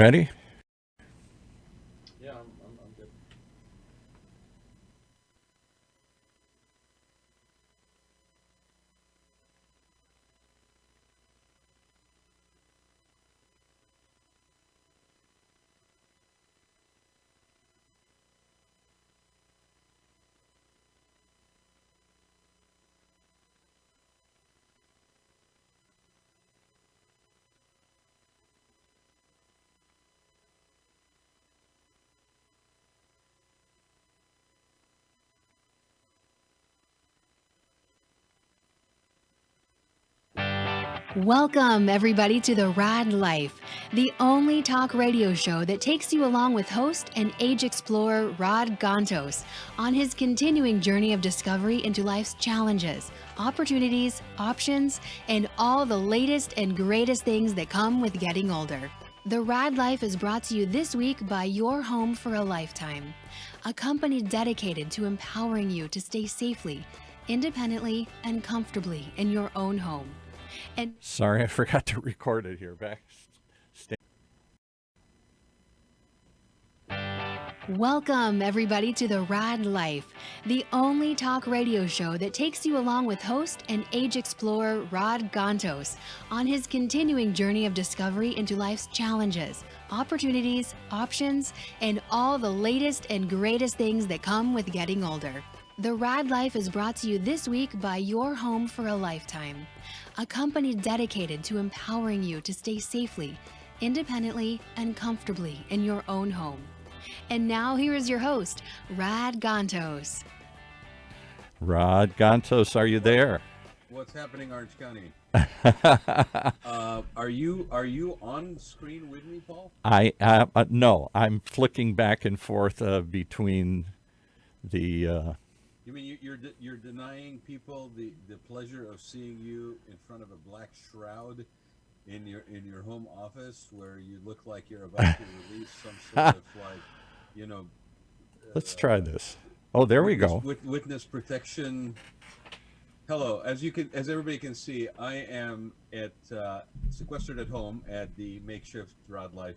Ready? Yeah, I'm good. Welcome, everybody, to the Raad Life, the only talk radio show that takes you along with host and age explorer Rod Gontos on his continuing journey of discovery into life's challenges, opportunities, options, and all the latest and greatest things that come with getting older. The Rad Life is brought to you this week by Your Home for a Lifetime, a company dedicated to empowering you to stay safely, independently, and comfortably in your own home. And Sorry, I forgot to record it here. welcome, everybody, to the Raad Life, the only talk radio show that takes you along with host and age explorer Rod Gontos on his continuing journey of discovery into life's challenges, opportunities, options, and all the latest and greatest things that come with getting older. The Raad Life is brought to you this week by Your Home for a Lifetime, a company dedicated to empowering you to stay safely, independently, and comfortably in your own home. And now here is your host, Rad Gontos. Rod Gontos, are you there? What's happening, Orange County? Are you on screen with me, Paul? No, I'm flicking back and forth between the. You mean you're denying people the pleasure of seeing you in front of a black shroud in your home office where you look like you're about to release some sort of you know Let's try this. Oh, there we go. Witness protection. Hello, as everybody can see, I am sequestered at home at the makeshift Raad Life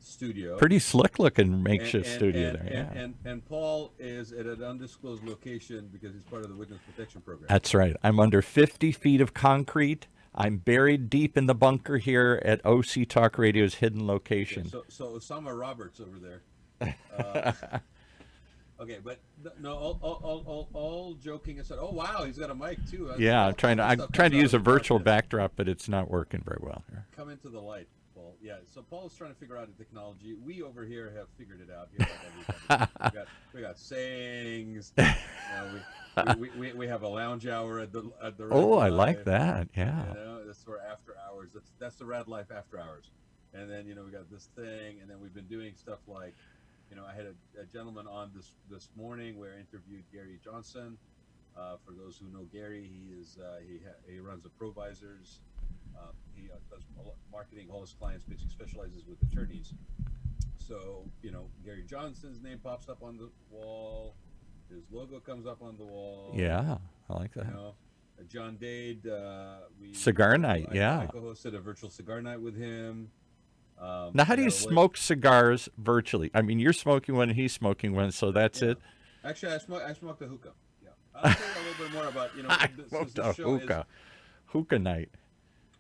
studio. Pretty slick looking makeshift and, studio and, there. and, Yeah. and Paul is at an undisclosed location because he's part of the witness protection program. That's right. I'm under 50 feet of concrete. I'm buried deep in the bunker here at OC Talk Radio's hidden location. Okay, so Osama Roberts over there. Okay, but no, all joking aside. Oh wow, he's got a mic too. Yeah, All I'm this stuff trying to comes use out a of the virtual darkness. backdrop, but it's not working very well here. Come into the light, Paul. Yeah, so Paul's trying to figure out the technology. We over here have figured it out. Here at everybody. we got sayings. We have a lounge hour at the Oh, I Red like Life. that. Yeah. That's for after hours. That's the Rad Life after hours. And then we got this thing, and then we've been doing stuff like, I had a gentleman on this morning where I interviewed Gary Johnson. For those who know Gary, he runs a Provisors. He does marketing. All his clients basically specializes with attorneys. So Gary Johnson's name pops up on the wall. His logo comes up on the wall. Yeah, I like that. John Dade. Cigar night, yeah. I co-hosted a virtual cigar night with him. Now, how do you smoke cigars virtually? I mean, you're smoking one and he's smoking one, so that's it. Actually, I smoked a hookah. Yeah, I'll tell you a little bit more about I smoked a hookah. Hookah night.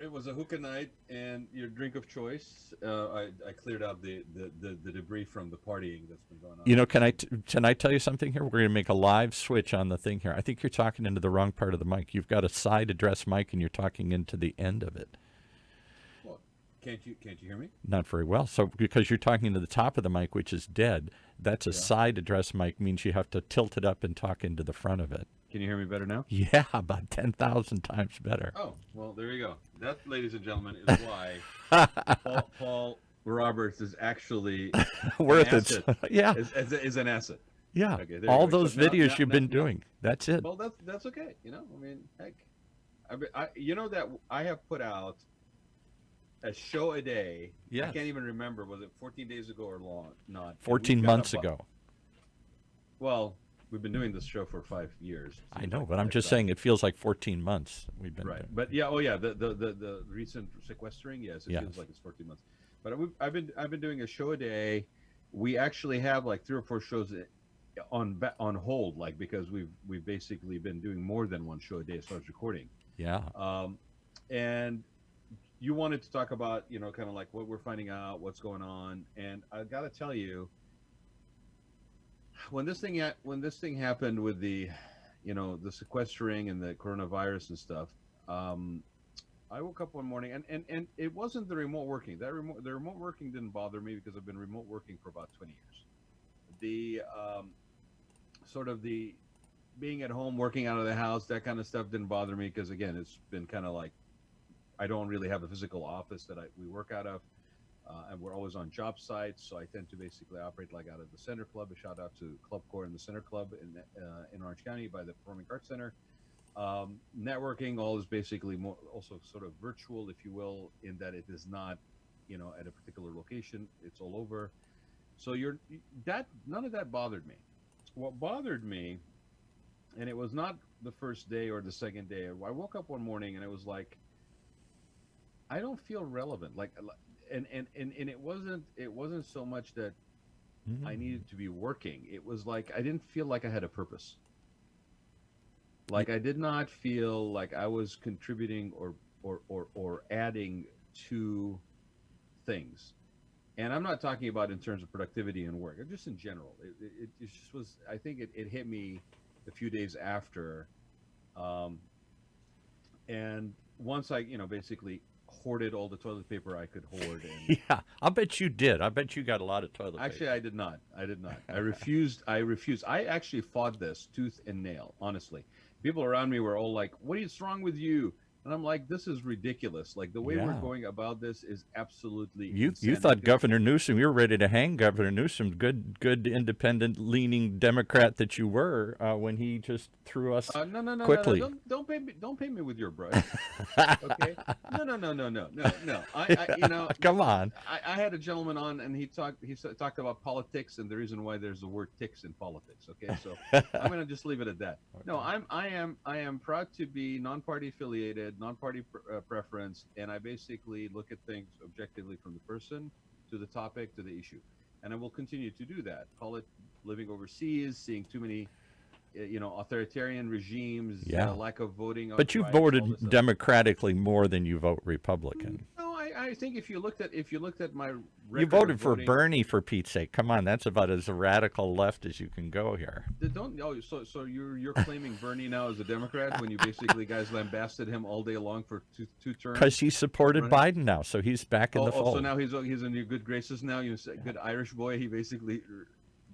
It was a hookah night, and your drink of choice. I cleared out the debris from the partying that's been going on. Can I tell you something here? We're going to make a live switch on the thing here. I think you're talking into the wrong part of the mic. You've got a side address mic, and you're talking into the end of it. Well, can't you hear me? Not very well. So because you're talking to the top of the mic, which is dead, that's a side address mic, means you have to tilt it up and talk into the front of it. Can you hear me better now? Yeah, about 10,000 times better. Oh, well, there you go. That, ladies and gentlemen, is why Paul Roberts is actually worth an it. asset. Yeah. Is an asset. Yeah. Okay, there all you go. those So now- videos now- you've now- been now- doing. That's it. Well, that's okay. I mean, heck, that I have put out a show a day. Yes. I can't even remember. Was it 14 days ago or not? And 14 we've got months ago. Well, we've been doing this show for 5 years. I know, but I'm just saying it feels like 14 months we've been Right, doing. but yeah, the recent sequestering, yes, it feels like it's 14 months. But I've been doing a show a day. We actually have like 3 or 4 shows on hold, like because we've basically been doing more than one show a day as far as recording. Yeah. Um, and you wanted to talk about, kind of like what we're finding out, what's going on, and I got to tell you, when this thing happened with the sequestering and the coronavirus and stuff. Um, I woke up one morning, and it wasn't the remote working. The remote working didn't bother me because I've been remote working for about 20 years. The sort of the being at home, working out of the house, that kind of stuff didn't bother me because again, it's been kind of like I don't really have a physical office that we work out of, and we're always on job sites. So I tend to basically operate like out of the Center Club. A shout out to Club Core and the Center Club in Orange County by the Performing Arts Center. Networking all is basically more also sort of virtual, if you will, in that it is not, at a particular location. It's all over. So none of that bothered me. What bothered me, and it was not the first day or the second day. I woke up one morning and it was like, I don't feel relevant. And it wasn't so much that I needed to be working. It was like I didn't feel like I had a purpose. Like I did not feel like I was contributing or adding to things. And I'm not talking about in terms of productivity and work, just in general. It just was. I think it hit me a few days after, and once I basically hoarded all the toilet paper I could hoard. And Yeah, I bet you did. I bet you got a lot of toilet paper. actually, I did not. I did not. I refused. I refused. I actually fought this tooth and nail. Honestly, people around me were all like, "What is wrong with you?" And I'm like, "This is ridiculous. Like the way we're Yeah. going about this is absolutely You insanity." thought Governor Newsom, you were ready to hang Governor Newsom, good independent leaning Democrat that you were, when he just threw us No. quickly. Don't pay me with your brush. Okay. No. Come on. I had a gentleman on, and he talked about politics and the reason why there's the word ticks in politics. Okay, so I'm gonna just leave it at that. No, I am proud to be non-party affiliated, non-party preference, and I basically look at things objectively from the person to the topic to the issue, and I will continue to do that. Call it living overseas, seeing too many authoritarian regimes, Yeah. lack of voting. But you've rights, all this voted stuff. democratically more than you vote Republican. No, I think if you looked at my record You voted of for voting, Bernie, for Pete's sake. Come on, that's about as radical left as you can go here. so you're claiming Bernie now as a Democrat when you basically guys lambasted him all day long for two terms. Because he supported Running? Biden now, so he's back in the fold. So now he's in your good graces now. You say good Irish boy. He basically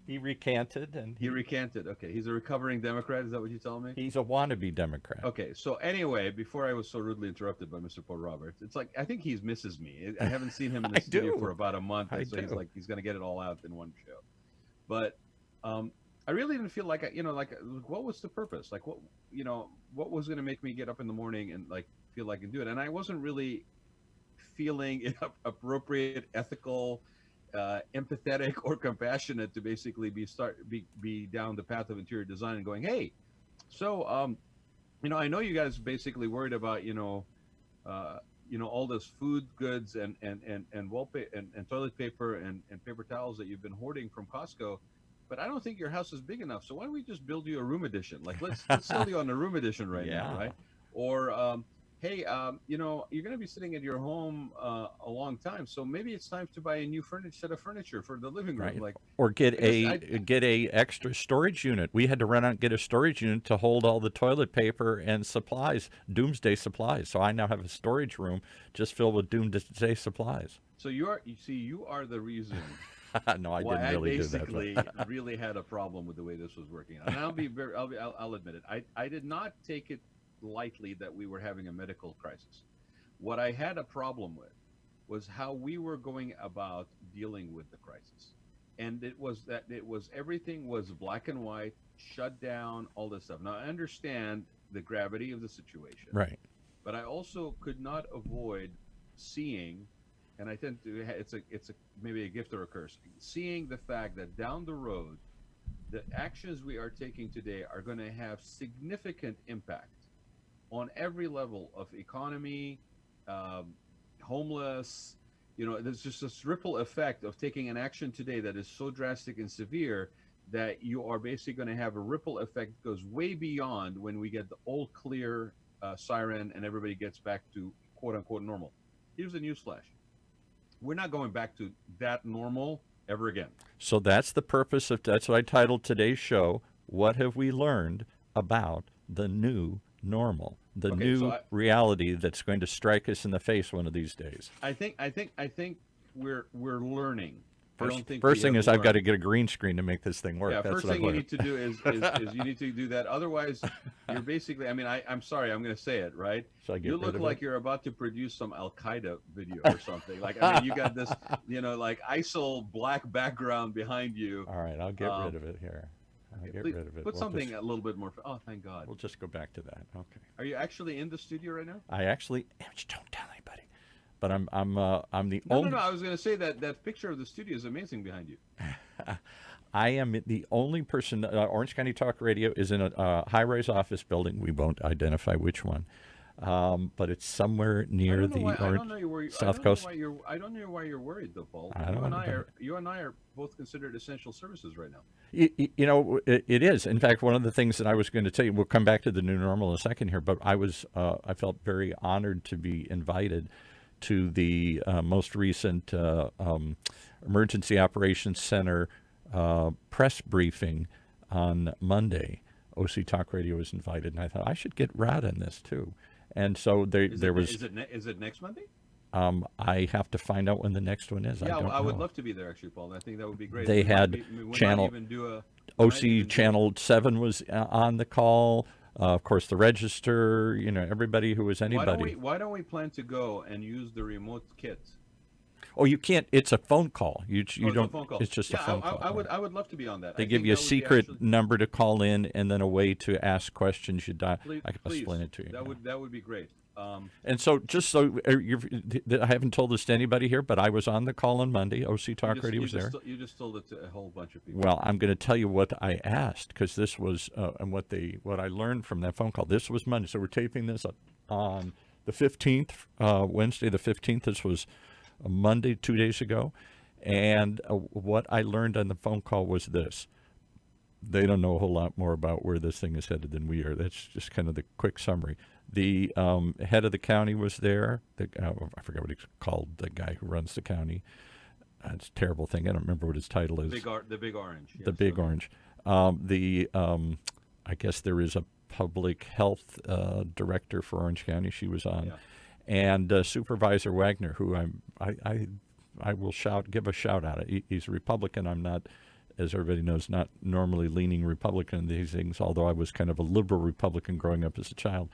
He recanted, and he recanted. Okay, he's a recovering Democrat. Is that what you're telling me? he's a wannabe Democrat. Okay, so anyway, before I was so rudely interrupted by Mr. Paul Roberts, it's like I think he misses me. I haven't seen him in the I studio do. for about a month, I so he's do. like he's gonna get it all out in one show. But I really didn't feel like what was the purpose? Like what was gonna make me get up in the morning and like feel like I can do it? And I wasn't really feeling it appropriate, ethical, empathetic, or compassionate to basically be down the path of interior design and going, hey, so I know you guys basically worried about all this food goods and and toilet paper and paper towels that you've been hoarding from Costco, but I don't think your house is big enough. So why don't we just build you a room edition? Like let's sell you on a room edition right now, Yeah. right? Or hey, you're going to be sitting at your home a long time, so maybe it's time to buy a new set of furniture for the living room. Right. Like, Or get because get a extra storage unit. We had to run out and get a storage unit to hold all the toilet paper and supplies, doomsday supplies. So I now have a storage room just filled with doomsday supplies. so you are the reason No, I why didn't I really do basically that. really had a problem with the way this was working out. And I'll admit it. I did not take it lightly that we were having a medical crisis. What I had a problem with was how we were going about dealing with the crisis. And it was everything was black and white, shut down, all this stuff. Now I understand the gravity of the situation. Right. But I also could not avoid seeing, and I tend to it's maybe a gift or a curse, seeing the fact that down the road the actions we are taking today are going to have significant impact on every level of economy, homeless, there's just this ripple effect of taking an action today that is so drastic and severe that you are basically going to have a ripple effect that goes way beyond when we get the all clear siren and everybody gets back to quote unquote normal. Here's a newsflash: we're not going back to that normal ever again. So that's the purpose of, that's what I titled today's show. What have we learned about the new normal, the new reality that's going to strike us in the face one of these days? I think we're learning. First thing is I've got to get a green screen to make this thing work. Yeah, That's first what thing I've you learned. need to do is you need to do that. Otherwise, you're basically, I mean, I'm sorry, I'm going to say it, right? Shall I get You rid look of like it? you're about to produce some Al Qaeda video or something. Like, I mean, you got this, like ISIL black background behind you. All right, I'll get rid of it here. I'll get Please rid of it. put We'll something just, a little bit more. Oh, thank God. we'll just go back to that. Okay. Are you actually in the studio right now? I actually, don't tell anybody, but I'm the No, only. no, no. I was going to say that picture of the studio is amazing behind you. I am the only person. Orange County Talk Radio is in a high-rise office building. We won't identify which one, but it's somewhere near the South Coast. I don't know why you're worried, though, Paul. I don't You and I are both considered essential services right now. It is. In fact, one of the things that I was going to tell you, we'll come back to the new normal in a second here, but I felt very honored to be invited to the most recent Emergency Operations Center press briefing on Monday. OC Talk Radio was invited, and I thought I should get Raad on this too. And so Is it next Monday? I have to find out when the next one is. Yeah, I would love to be there, actually, Paul. I think that would be great. They had OC Channel 7 was on the call. Of course, the Register, everybody who was anybody. Why don't we plan to go and use the remote kit? Oh, you can't. It's a phone call. You don't. It's a phone call. It's just a phone call. I would love to be on that. They give you a secret number to call in, and then a way to ask questions. I can explain it to you. That would be great. And so, just so I haven't told this to anybody here, but I was on the call on Monday. OC Talk Radio was there. You just told it to a whole bunch of people. Well, I'm going to tell you what I asked, because this was and what I learned from that phone call. This was Monday, so we're taping this on the 15th, Wednesday the 15th. This was Monday, 2 days ago, and what I learned on the phone call was this: they don't know a whole lot more about where this thing is headed than we are. That's just kind of the quick summary. The head of the county was there. I forget what he's called, the guy who runs the county. It's a terrible thing. I don't remember what his title is. The Big Orange. Yes, the Big Orange. I guess there is a public health director for Orange County. She was on. Yeah. And Supervisor Wagner, who I will give a shout out. He's a Republican. I'm not, as everybody knows, not normally leaning Republican in these things, although I was kind of a liberal Republican growing up as a child.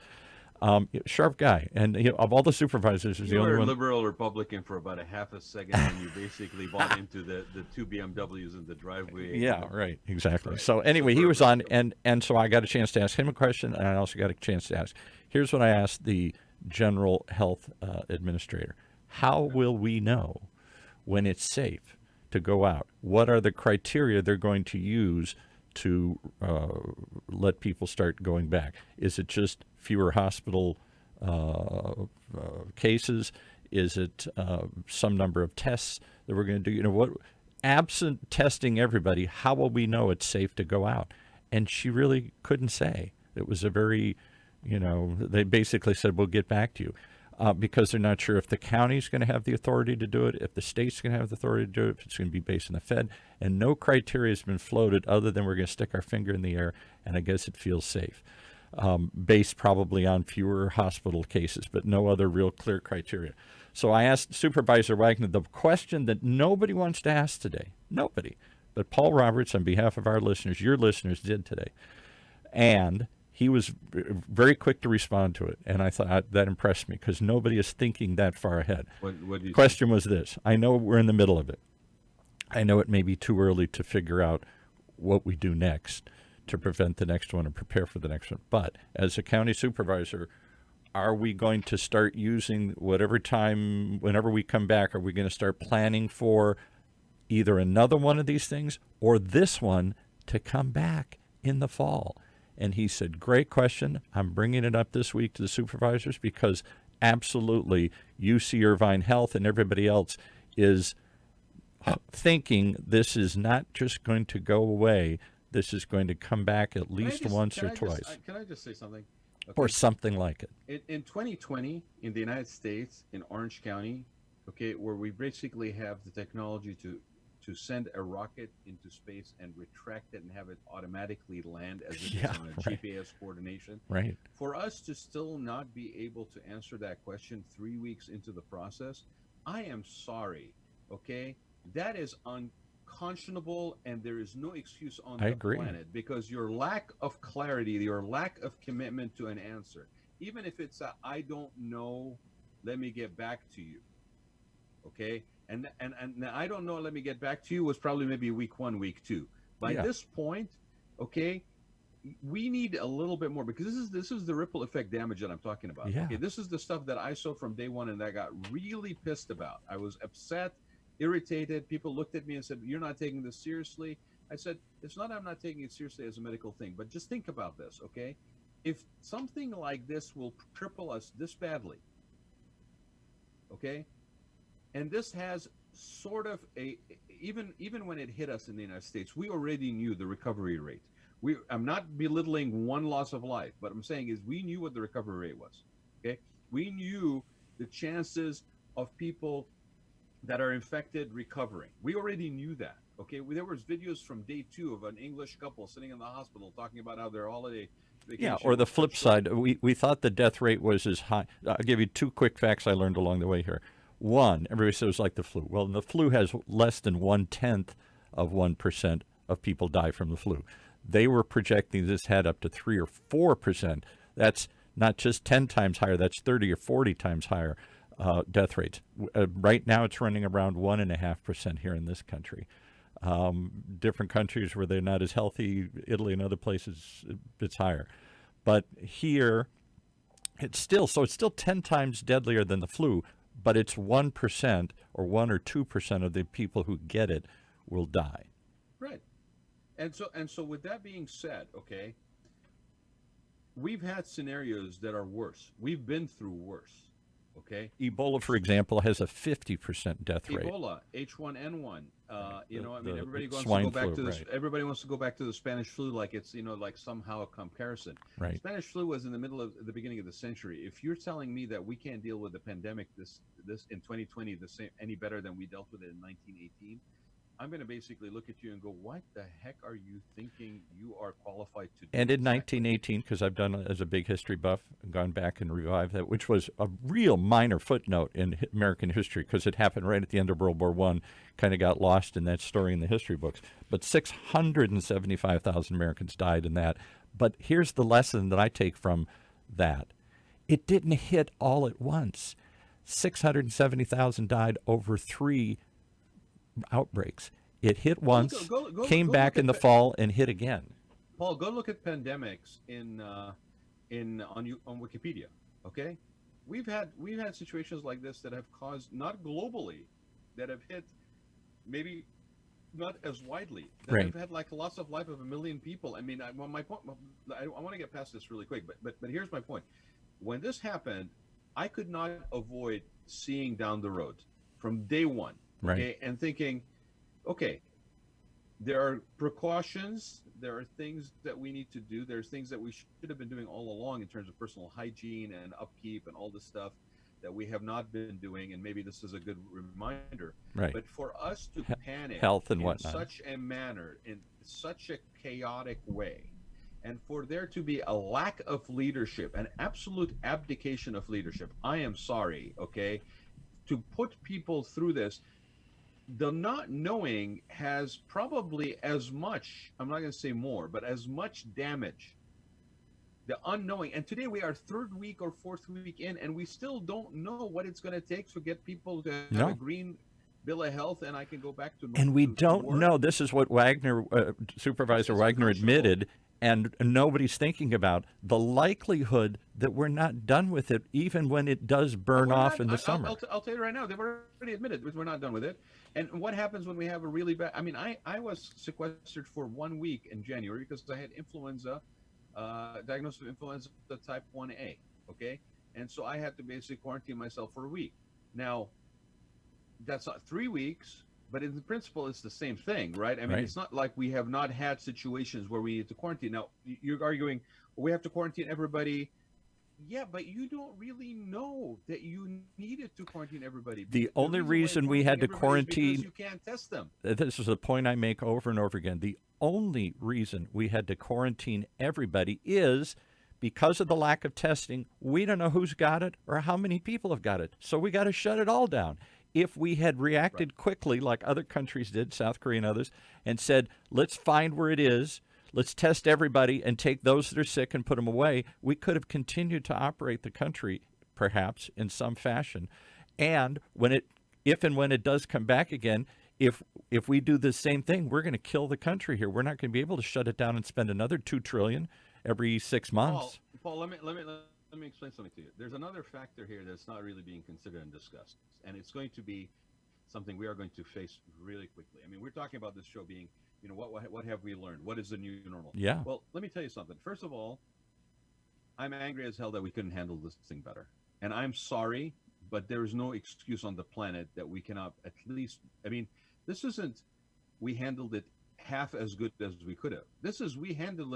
Sharp guy, and of all the supervisors, is the only one. You were a liberal Republican for about a half a second, and you basically bought into the two BMWs in the driveway. Yeah, right, exactly. Right. So anyway, he was on, and so I got a chance to ask him a question, and I also got a chance to ask. Here's what I asked the General Health Administrator: how will we know when it's safe to go out? What are the criteria they're going to use to let people start going back? Is it just fewer hospital cases? Is it some number of tests that we're going to do? What, absent testing everybody, how will we know it's safe to go out? And she really couldn't say. It was a very, they basically said, we'll get back to you. Because they're not sure if the county's going to have the authority to do it, if the state's going to have the authority to do it, if it's going to be based on the Fed. And no criteria has been floated other than we're going to stick our finger in the air, and I guess it feels safe. Based probably on fewer hospital cases, but no other real clear criteria. So I asked Supervisor Wagner the question that nobody wants to ask today. Nobody. But Paul Roberts, on behalf of our listeners, your listeners, did today. And he was very quick to respond to it, and I thought that impressed me, because nobody is thinking that far ahead. What do you question was this: I know we're in the middle of it. I know it may be too early to figure out what we do next to prevent the next one and prepare for the next one. But as a county supervisor, are we going to start using whenever we come back, are we going to start planning for either another one of these things or this one to come back in the fall? And he said, great question. I'm bringing it up this week to the supervisors because absolutely UC Irvine Health and everybody else is thinking this is not just going to go away. This is going to come back at least once or twice. Can I just say something? Or something like it. In 2020, in the United States, in Orange County, okay, where we basically have the technology to send a rocket into space and retract it and have it automatically land as if it's on a GPS coordination. Right. For us to still not be able to answer that question 3 weeks into the process, I am sorry, okay? That is unconscionable, and there is no excuse on the planet, because your lack of clarity, your lack of commitment to an answer, even if it's a, I don't know, let me get back to you, okay? And I don't know, let me get back to you was probably maybe week 1, week 2. By this point, okay, we need a little bit more, because this is the ripple effect damage that I'm talking about. Yeah. Okay, this is the stuff that I saw from day one and that I got really pissed about. I was upset, irritated. People looked at me and said, "You're not taking this seriously." I said, it's not I'm not taking it seriously as a medical thing, but just think about this, okay? If something like this will cripple us this badly, okay, and this has sort of even when it hit us in the United States, we already knew the recovery rate. I'm not belittling one loss of life, but I'm saying is we knew what the recovery rate was, okay? We knew the chances of people that are infected recovering. We already knew that, okay? There was videos from day 2 of an English couple sitting in the hospital talking about how their holiday vacation. Yeah, or the flip side, we thought the death rate was as high. I'll give you 2 quick facts I learned along the way here. One, everybody says it was like the flu. Well, the flu has less than 1/10 of 1% of people die from the flu. They were projecting this had up to 3 or 4%. That's not just 10 times higher, that's 30 or 40 times higher death rates. Right now it's running around 1.5% here in this country. Different countries where they're not as healthy, Italy and other places, it's higher. But here, it's still 10 times deadlier than the flu, but it's 1% or 1 or 2% of the people who get it will die. Right. And so with that being said, okay, we've had scenarios that are worse. We've been through worse, okay? Ebola, for example, has a 50% death rate. Ebola, H1N1, everybody wants to swine go back flu, to this. right. Everybody wants to go back to the Spanish flu like it's, like somehow a comparison. Right. Spanish flu was in the beginning of the century. If you're telling me that we can't deal with the pandemic this in 2020 the same any better than we dealt with it in 1918, I'm going to basically look at you and go, what the heck are you thinking you are qualified to do? And in 1918, because I've done it as a big history buff, gone back and revived that, which was a real minor footnote in American history because it happened right at the end of World War I, kind of got lost in that story in the history books. But 675,000 Americans died in that. But here's the lesson that I take from that. It didn't hit all at once. 670,000 died over 3 outbreaks. It hit once, came back in the fall, and hit again. Paul, go look at pandemics on Wikipedia. Okay, we've had situations like this that have caused, not globally, that have hit maybe not as widely, that have had like a loss of life of 1 million people. I mean, my point. I want to get past this really quick, but here's my point. When this happened, I could not avoid seeing down the road from day one. Okay, and thinking, okay, there are precautions, there are things that we need to do, there's things that we should have been doing all along in terms of personal hygiene and upkeep and all this stuff that we have not been doing, and maybe this is a good reminder. Right. But for us to panic health and in whatnot, such a manner, in such a chaotic way, and for there to be a lack of leadership, an absolute abdication of leadership, I am sorry, okay, to put people through this. The not knowing has probably as much, I'm not going to say more, but as much damage. The unknowing. And today we are 3rd week or 4th week in, and we still don't know what it's going to take to get people to have a green bill of health, and I can go back to. And we don't know. This is what Supervisor Wagner admitted, and nobody's thinking about the likelihood that we're not done with it, even when it does burn off in the summer. I'll tell you right now, they've already admitted we're not done with it. And what happens when we have a really bad? I mean, I was sequestered for 1 week in January because I had influenza, diagnosis of influenza type 1A. Okay, and so I had to basically quarantine myself for a week. Now, that's not 3 weeks, but in principle, it's the same thing, right? I mean, Right. it's not like we have not had situations where we need to quarantine. Now, you're arguing, well, we have to quarantine everybody. Yeah, but you don't really know that you needed to quarantine everybody. The The only reason why you're reason we had quarantining to everybody is because quarantine, you can't test them. this is a point I make over and over again. The only reason we had to quarantine everybody is because of the lack of testing. We don't know who's got it or how many people have got it. So we got to shut it all down. If we had Right. reacted quickly, like other countries did, South Korea and others, and said, let's find where it is, let's test everybody and take those that are sick and put them away, we could have continued to operate the country perhaps in some fashion. And if and when it does come back again, if we do the same thing, we're going to kill the country here. We're not going to be able to shut it down and spend another 2 trillion every 6 Paul, months. Paul, let me explain something to you. There's another factor here that's not really being considered and discussed, and it's going to be something we are going to face really quickly. I mean, we're talking about this show being, what have we learned? What is the new normal? Yeah. Well, let me tell you something. First of all, I'm angry as hell that we couldn't handle this thing better, and I'm sorry, but there is no excuse on the planet that we cannot at least. I mean, this isn't we handled it half as good as we could have. This is we handled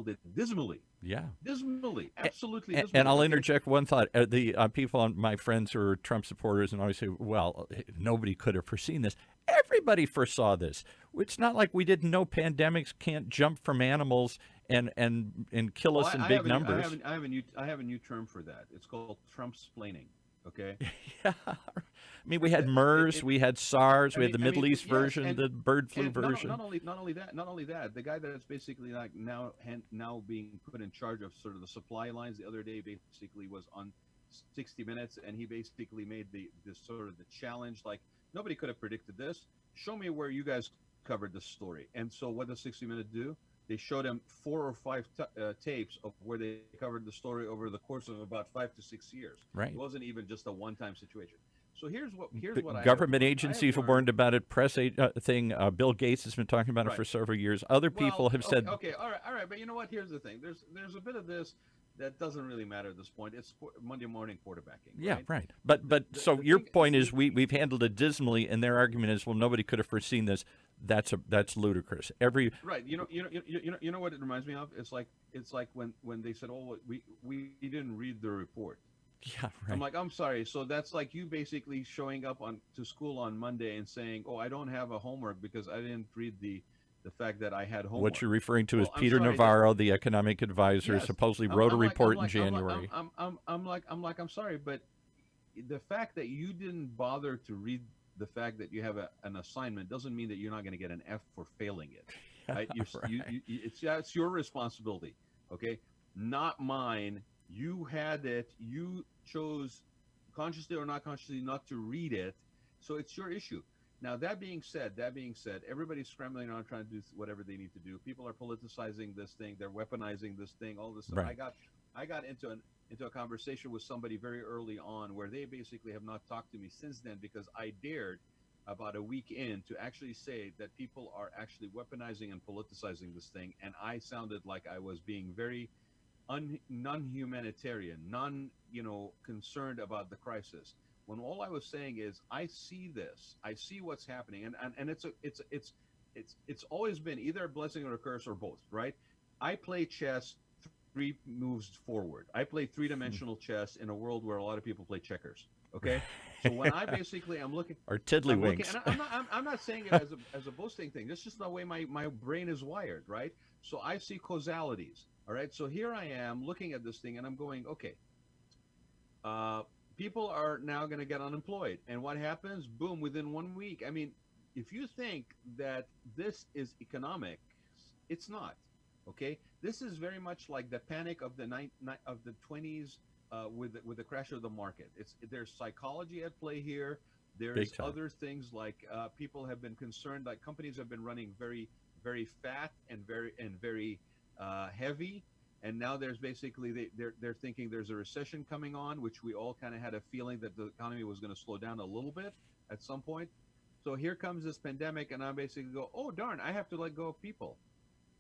it dismally. Yeah. Dismally, absolutely And, dismally. and I'll Okay? interject one thought. The people, my friends who are Trump supporters, and always say, well, nobody could have foreseen this. Everybody foresaw this. It's not like we didn't know pandemics can't jump from animals and kill Well, us in I big have numbers. I have a new term for that. It's called Trump-splaining. Okay. Yeah. I mean, we had It, MERS, it, we had SARS, I we had mean, the I mean, Middle East yes, version, the bird flu and version. not only that, the guy that's basically like now being put in charge of sort of the supply lines the other day basically was on 60 Minutes, and he basically made this sort of the challenge like nobody could have predicted this. Show me where you guys covered this story. And so what does 60 Minutes do? They showed him 4 or 5 tapes of where they covered the story over the course of about 5 to 6 years. Right. It wasn't even just a one-time situation. So here's what Government I agencies have have warned about it. Press thing. Bill Gates has been talking about it Right. for several years. Other people have said, okay, all right. But you know what? Here's the thing. There's a bit of this that doesn't really matter at this point. It's Monday morning quarterbacking. yeah, Right. right. But so your thing, point is we've handled it dismally, and their argument is, well, nobody could have foreseen this. That's ludicrous. Right. You know what it reminds me of? It's like when they said, "Oh, we didn't read the report." Yeah, I'm right. like, I'm sorry. So that's like you basically showing up to school on Monday and saying, "Oh, I don't have a homework because I didn't read the fact that I had homework." What you're referring to is Well, I'm Peter sorry, Navarro, the economic advisor, yes, supposedly wrote a report in I'm January. I'm sorry, but the fact that you didn't bother to read the fact that you have an assignment doesn't mean that you're not going to get an F for failing it. Right? It's your responsibility. Okay, not mine. You had it. You chose, consciously or not consciously, not to read it. So it's your issue. Now that being said, everybody's scrambling around trying to do whatever they need to do. People are politicizing this thing. They're weaponizing this thing. All this stuff. Right. I got into a conversation with somebody very early on where they basically have not talked to me since then because I dared about a week in to actually say that people are actually weaponizing and politicizing this thing, and I sounded like I was being very non-humanitarian, concerned about the crisis. When all I was saying is, I see this, I see what's happening, and it's always been either a blessing or a curse or both, right? I play chess 3 moves forward. I play 3-dimensional chess in a world where a lot of people play checkers. Okay, so when I basically I'm looking Or tiddlywinks. and I'm not saying it as a boasting thing. That's just the way my brain is wired, right? So I see causalities. All right, so here I am looking at this thing, and I'm going, okay. People are now going to get unemployed, and what happens? Boom! Within 1 week. I mean, if you think that this is economics, it's not. Okay, this is very much like the panic of the 20s with the crash of the market. There's psychology at play here. There's other things like people have been concerned. Like companies have been running very, very fat and very heavy, and now there's basically they're thinking there's a recession coming on, which we all kind of had a feeling that the economy was going to slow down a little bit at some point. So here comes this pandemic, and I basically go, oh darn, I have to let go of people.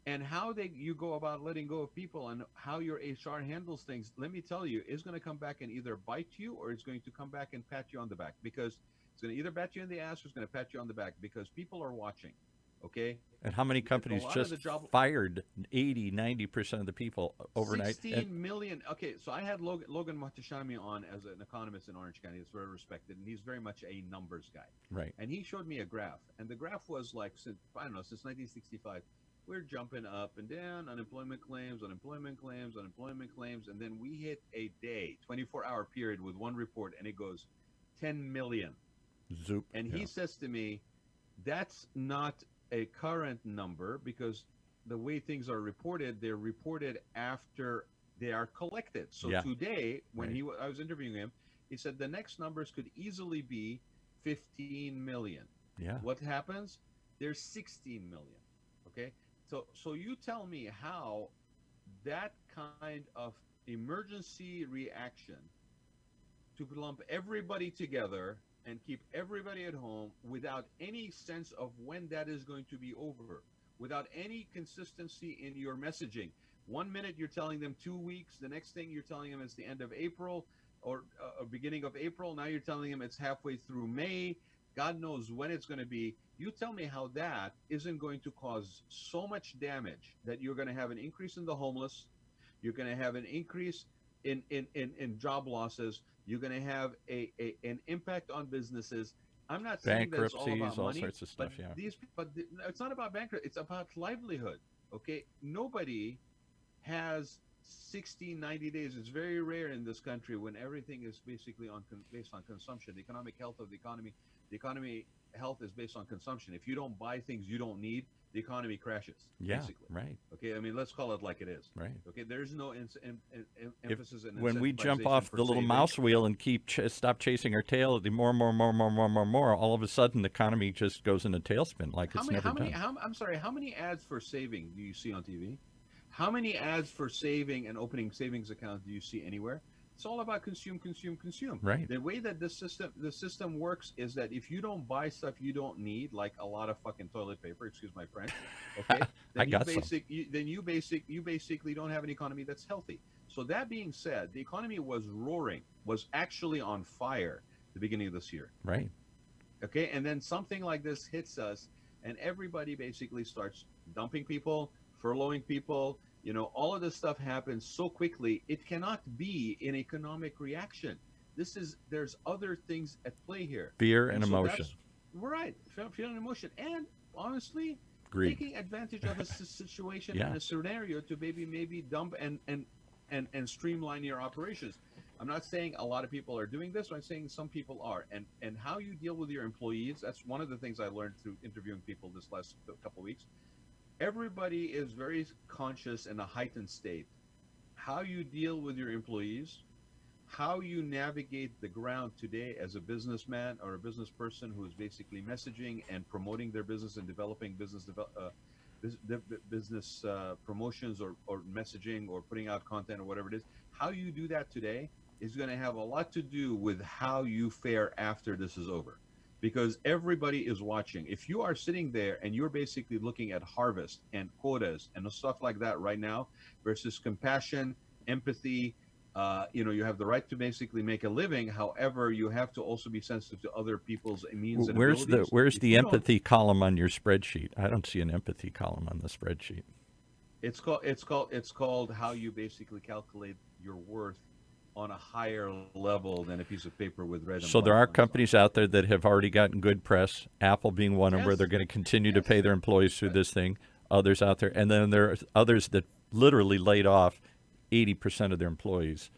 And how you go about letting go of people and how your HR handles things, let me tell you, is going to come back and either bite you or it's going to come back and pat you on the back. Because It's going to either bat you in the ass or it's going to pat you on the back because people are watching. Okay. And how many A companies lot of just the job fired 80-90% of the people overnight? 16 million. Okay, so I had Logan Mohtashami on as an economist in Orange County. It's very respected, and he's very much a numbers guy. Right. And he showed me a graph, and the graph was like, since 1965, we're jumping up and down, unemployment claims, and then we hit a day, 24-hour period with one report, and it goes 10 million. Zoop. And he says to me, that's not a current number because the way things are reported, they're reported after they are collected. So today, when I was interviewing him, he said the next numbers could easily be 15 million. Yeah. What happens? There's 16 million. Okay. So you tell me how that kind of emergency reaction to lump everybody together and keep everybody at home without any sense of when that is going to be over, without any consistency in your messaging. 1 minute you're telling them 2 weeks, the next thing you're telling them it's the end of April or beginning of April. Now you're telling them it's halfway through May. God knows when it's going to be. You tell me how that isn't going to cause so much damage that you're going to have an increase in the homeless, you're going to have an increase in job losses, you're going to have an impact on businesses. I'm not saying that it's all about money, sorts of stuff. but it's not about bankruptcy. It's about livelihood. Okay, nobody has 60, 90 days. It's very rare in this country when everything is basically based on consumption. The economic health of the economy health is based on consumption. If you don't buy things you don't need, the economy crashes. Yeah, basically. right. Okay, I mean, let's call it like it is. Right. Okay, there's no emphasis in when we jump incentivization off for the little saving. mouse wheel and stop chasing our tail, the more, all of a sudden the economy just goes in a tailspin like it's never done. I'm sorry, how many ads for saving do you see on TV? How many ads for saving and opening savings accounts do you see anywhere? It's all about consume. Right. The way that the system works is that if you don't buy stuff you don't need, like a lot of fucking toilet paper, excuse my French, okay, then you basically don't have an economy that's healthy. So that being said, the economy was roaring, was actually on fire at the beginning of this year. Right. Okay, and then something like this hits us, and everybody basically starts dumping people, furloughing people. You know, all of this stuff happens so quickly, it cannot be an economic reaction. There's other things at play here. Fear and emotion. Right, fear and emotion. And honestly, greed. Taking advantage of a situation and a scenario to maybe dump and streamline your operations. I'm not saying a lot of people are doing this, but I'm saying some people are. And how you deal with your employees, that's one of the things I learned through interviewing people this last couple of weeks. Everybody is very conscious in a heightened state. How you deal with your employees, how you navigate the ground today as a businessman or a business person who is basically messaging and promoting their business and developing business promotions or messaging or putting out content or whatever it is. How you do that today is going to have a lot to do with how you fare after this is over. Because everybody is watching. If you are sitting there and you're basically looking at harvest and quotas and stuff like that right now versus compassion, empathy, you have the right to basically make a living. However, you have to also be sensitive to other people's means and abilities. Where's the empathy column on your spreadsheet? I don't see an empathy column on the spreadsheet. It's called how you basically calculate your worth on a higher level than a piece of paper with red and So there black are on the companies out there that have already gotten good press, Apple being one of them, where Yes. they're going to continue to pay their employees through this thing, others out there. And then there are others that literally laid off 80% of their employees.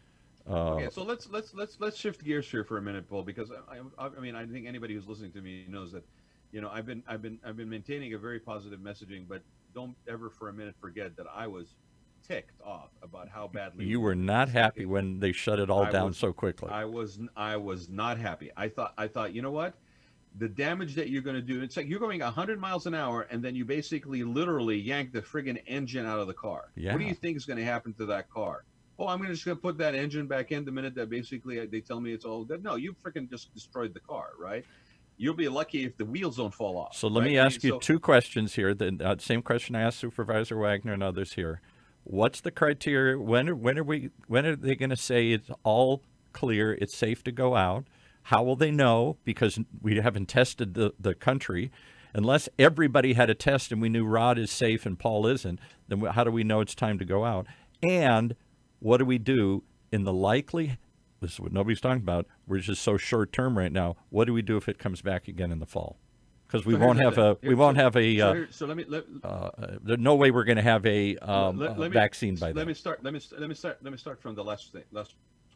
Okay, so let's shift gears here for a minute, Paul, because I mean I think anybody who's listening to me knows that, I've been maintaining a very positive messaging, but don't ever for a minute forget that I was ticked off about how badly You were not happy when they shut it all down so quickly. I was not happy. I thought, you know what? The damage that you're going to do, it's like you're going 100 miles an hour and then you basically literally yank the friggin' engine out of the car. Yeah. What do you think is going to happen to that car? Oh, I'm just going to put that engine back in the minute that basically they tell me it's all good. No, you freaking just destroyed the car, right? You'll be lucky if the wheels don't fall off. So let me ask you two questions here. The same question I asked Supervisor Wagner and others here. What's the criteria? When are they going to say it's all clear, it's safe to go out? How will they know? Because we haven't tested the country. Unless everybody had a test and we knew Rod is safe and Paul isn't, then how do we know it's time to go out? And what do we do in the likely, this is what nobody's talking about, we're just so short term right now, what do we do if it comes back again in the fall? Because we won't have a, there's no way we're going to have a vaccine by then. Let me start from the last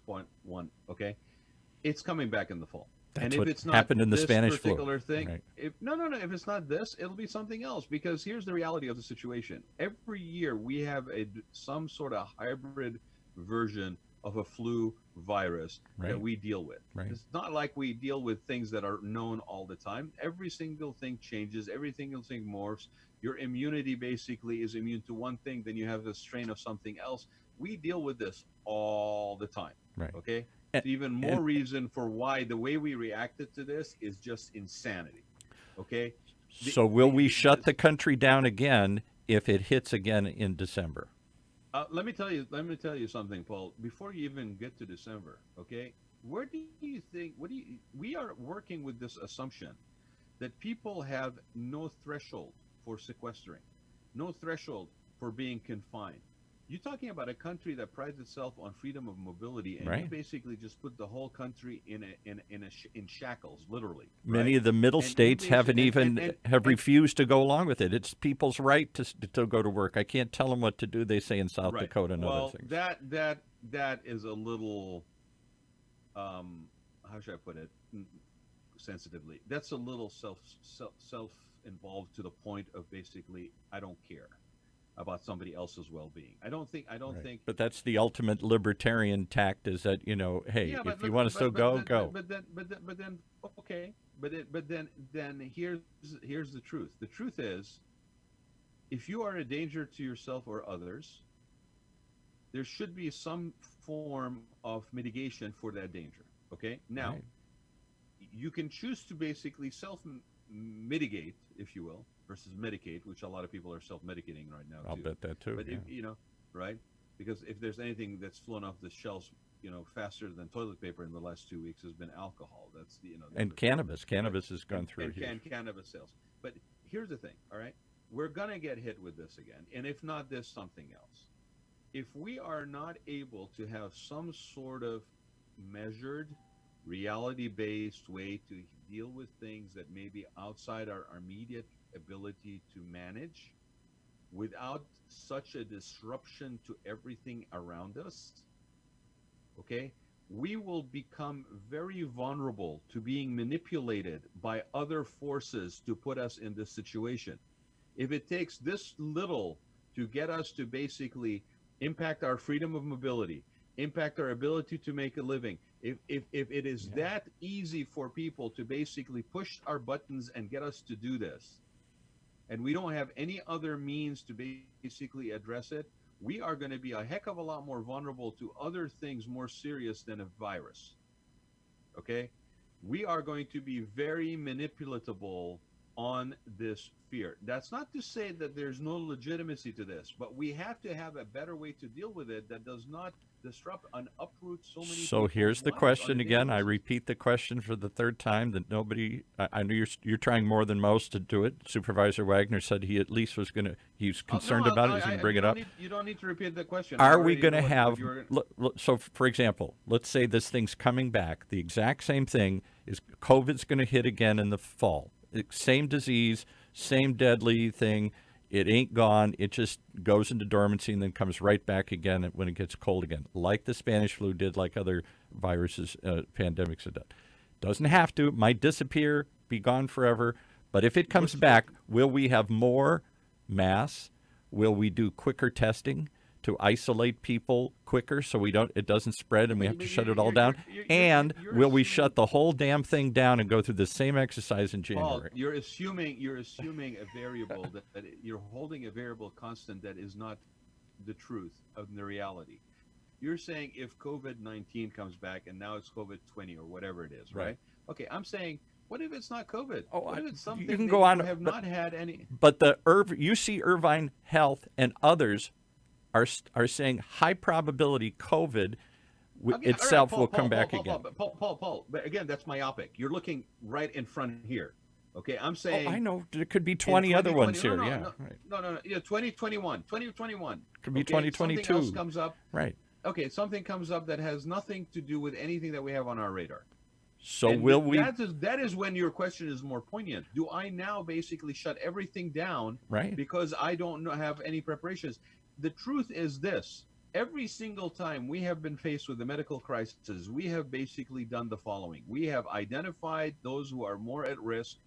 point one. Okay, it's coming back in the fall. That's and if what it's not happened in the this Spanish flu. particular thing, Right. if it's not this, it'll be something else. Because here's the reality of the situation: every year we have some sort of hybrid version of a flu virus Right. that we deal with. Right. It's not like we deal with things that are known all the time. Every single thing changes. Every single thing morphs. Your immunity basically is immune to one thing, then you have a strain of something else. We deal with this all the time. Right. Okay. And- Even more reason for why the way we reacted to this is just insanity. Okay. So will we shut the country down again if it hits again in December? Let me tell you something, Paul. Before you even get to December, okay? Where do you think? We are working with this assumption that people have no threshold for sequestering, no threshold for being confined. You're talking about a country that prides itself on freedom of mobility, and Right. you basically just put the whole country in shackles, literally. Many right? of the middle And you states haven't basi- even and- have refused to go along with it. It's people's right to go to work. I can't tell them what to do. They say in South Right. Dakota and well, other things. that is a little, how should I put it, sensitively? That's a little self involved to the point of basically I don't care about somebody else's well-being. I don't think. Right. But that's the ultimate libertarian tact: is that hey, Yeah, if you want to still go, go. But then, okay. But then here's the truth. The truth is, if you are a danger to yourself or others, there should be some form of mitigation for that danger. Okay. Now, Right. you can choose to basically self-mitigate, if you will, versus medicate, which a lot of people are self-medicating right now. I'll too. bet that too. But yeah. if, right? Because if there's anything that's flown off the shelves, faster than toilet paper in the last 2 weeks has been alcohol. That's the And cannabis. Cannabis has gone through here. and cannabis sales. But here's the thing, all right? We're gonna get hit with this again, and if not this, something else. If we are not able to have some sort of measured, reality-based way to deal with things that may be outside our immediate ability to manage, without such a disruption to everything around us, okay, we will become very vulnerable to being manipulated by other forces to put us in this situation. If it takes this little to get us to basically impact our freedom of mobility, impact our ability to make a living, if it is that easy for people to basically push our buttons and get us to do this, and we don't have any other means to basically address it, we are going to be a heck of a lot more vulnerable to other things more serious than a virus. Okay? We are going to be very manipulatable on this fear. That's not to say that there's no legitimacy to this, but we have to have a better way to deal with it that does not disrupt and uproot so many So people's here's the lives on a question daily again. I basis. repeat the question for the third time that nobody. I know you're trying more than most to do it. Supervisor Wagner said he at least was going to. He's concerned No, about it. He's going to bring you it don't up. you don't need to repeat the question. I Are we already going to know what have? you were So, for example, let's say this thing's coming back. The exact same thing is COVID's going to hit again in the fall. Same disease, same deadly thing. It ain't gone. It just goes into dormancy and then comes right back again when it gets cold again, like the Spanish flu did, like other viruses, pandemics have done. Doesn't have to. Might disappear, be gone forever. But if it comes back, will we have more mass? Will we do quicker testing to isolate people quicker so it doesn't spread and we have to shut it all down? And will we shut the whole damn thing down and go through the same exercise in Paul, January? you're assuming a variable that you're holding a variable constant that is not the truth of the reality. You're saying if COVID-19 comes back and now it's COVID-20 or whatever it is, right? Okay, I'm saying, what if it's not COVID? What if it's something you can that go on, you have not had any? But UC Irvine Health and others are saying high probability COVID Again, all right, itself Paul, will Paul, come Paul, back Paul, again. Paul. But again, that's myopic. You're looking right in front here. Okay, I'm Oh, I saying know. There could be in 20 other 2020. ones No, here. no, Yeah, no, right. no. Yeah, 2021, 2021. Could be Okay, something else 2022. comes up. Right. Okay, something comes up that has nothing to do with anything that we have on our radar. So And will we? that is when your question is more poignant. Do I now basically shut everything down Right. because I don't have any preparations? The truth is this. Every single time we have been faced with a medical crisis, we have basically done the following. We have identified those who are more at risk.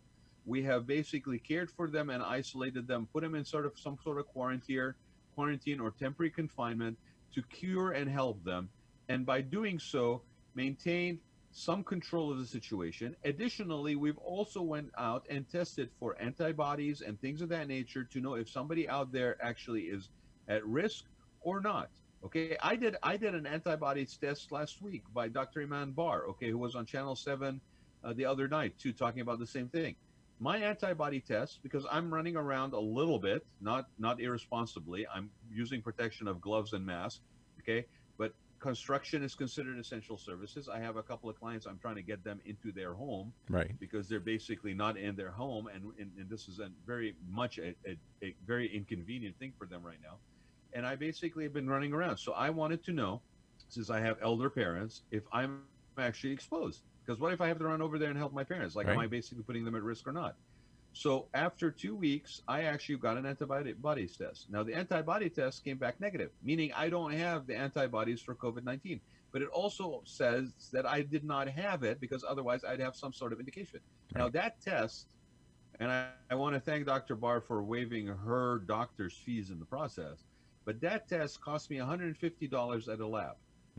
We have basically cared for them and isolated them, put them in some sort of quarantine or temporary confinement to cure and help them. And by doing so, maintain some control of the situation. Additionally, we've also went out and tested for antibodies and things of that nature to know if somebody out there actually is at risk or not. Okay, I did an antibodies test last week by Dr. Iman Bar, okay, who was on Channel 7 the other night too, talking about the same thing. My antibody test, because I'm running around a little bit, not irresponsibly, I'm using protection of gloves and masks, okay, but construction is considered essential services. I have a couple of clients, I'm trying to get them into their home, Right. because they're basically not in their home, and this is a very much a very inconvenient thing for them right now. And I basically have been running around. So I wanted to know, since I have elder parents, if I'm actually exposed. Because what if I have to run over there and help my parents? Like, Right. am I basically putting them at risk or not? So after 2 weeks, I actually got an antibodies test. Now, the antibody test came back negative, meaning I don't have the antibodies for COVID-19. But it also says that I did not have it because otherwise I'd have some sort of indication. Right. Now, that test, and I want to thank Dr. Barr for waiving her doctor's fees in the process, but that test cost me $150 at a lab.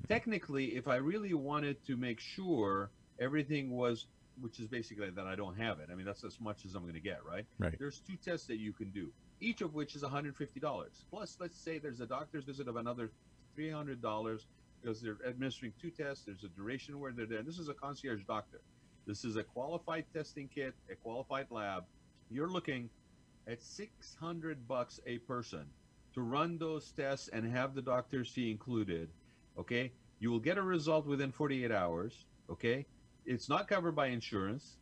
Technically, if I really wanted to make sure everything was, which is basically that I don't have it, I mean, that's as much as I'm going to get, right? Right. There's 2 tests that you can do, each of which is $150. Plus, let's say there's a doctor's visit of another $300 because they're administering 2 tests. There's a duration where they're there. This is a concierge doctor. This is a qualified testing kit, a qualified lab. You're looking at $600 a person to run those tests and have the doctor's fee included. Okay, you will get a result within 48 hours. Okay, it's not covered by insurance,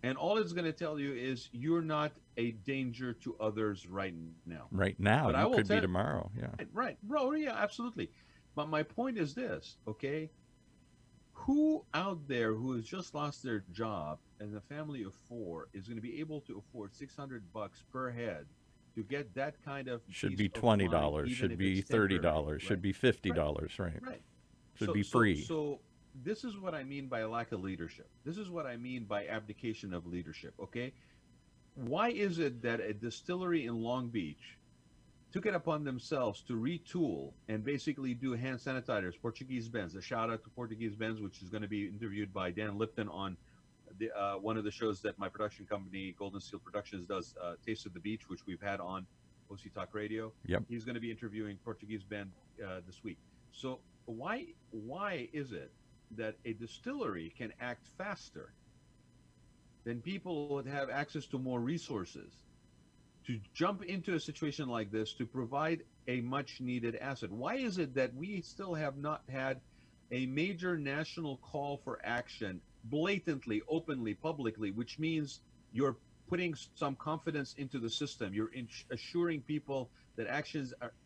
and all it's going to tell you is you're not a danger to others right now. Right now, But I you will could be tell- tomorrow. Yeah. Right, bro. Yeah, absolutely. But my point is this, okay? Who out there who has just lost their job and a family of 4 is going to be able to afford $600 per head to get that kind of Should peace be of mind, $20. even Should if be it's temporary, $30. Should right? be $50. Right. Right. Should be free. So this is what I mean by lack of leadership. This is what I mean by abdication of leadership. Okay, why is it that a distillery in Long Beach took it upon themselves to retool and basically do hand sanitizers, Portuguese Benz? A shout out to Portuguese Benz, which is going to be interviewed by Dan Lipton on the one of the shows that my production company, Golden Seal Productions, does, Taste of the Beach, which we've had on OC Talk Radio. Yep. He's going to be interviewing Portuguese Benz this week. So why is it that a distillery can act faster than people would have access to more resources to jump into a situation like this to provide a much needed asset? Why is it that we still have not had a major national call for action blatantly, openly, publicly, which means you're putting some confidence into the system, you're assuring people that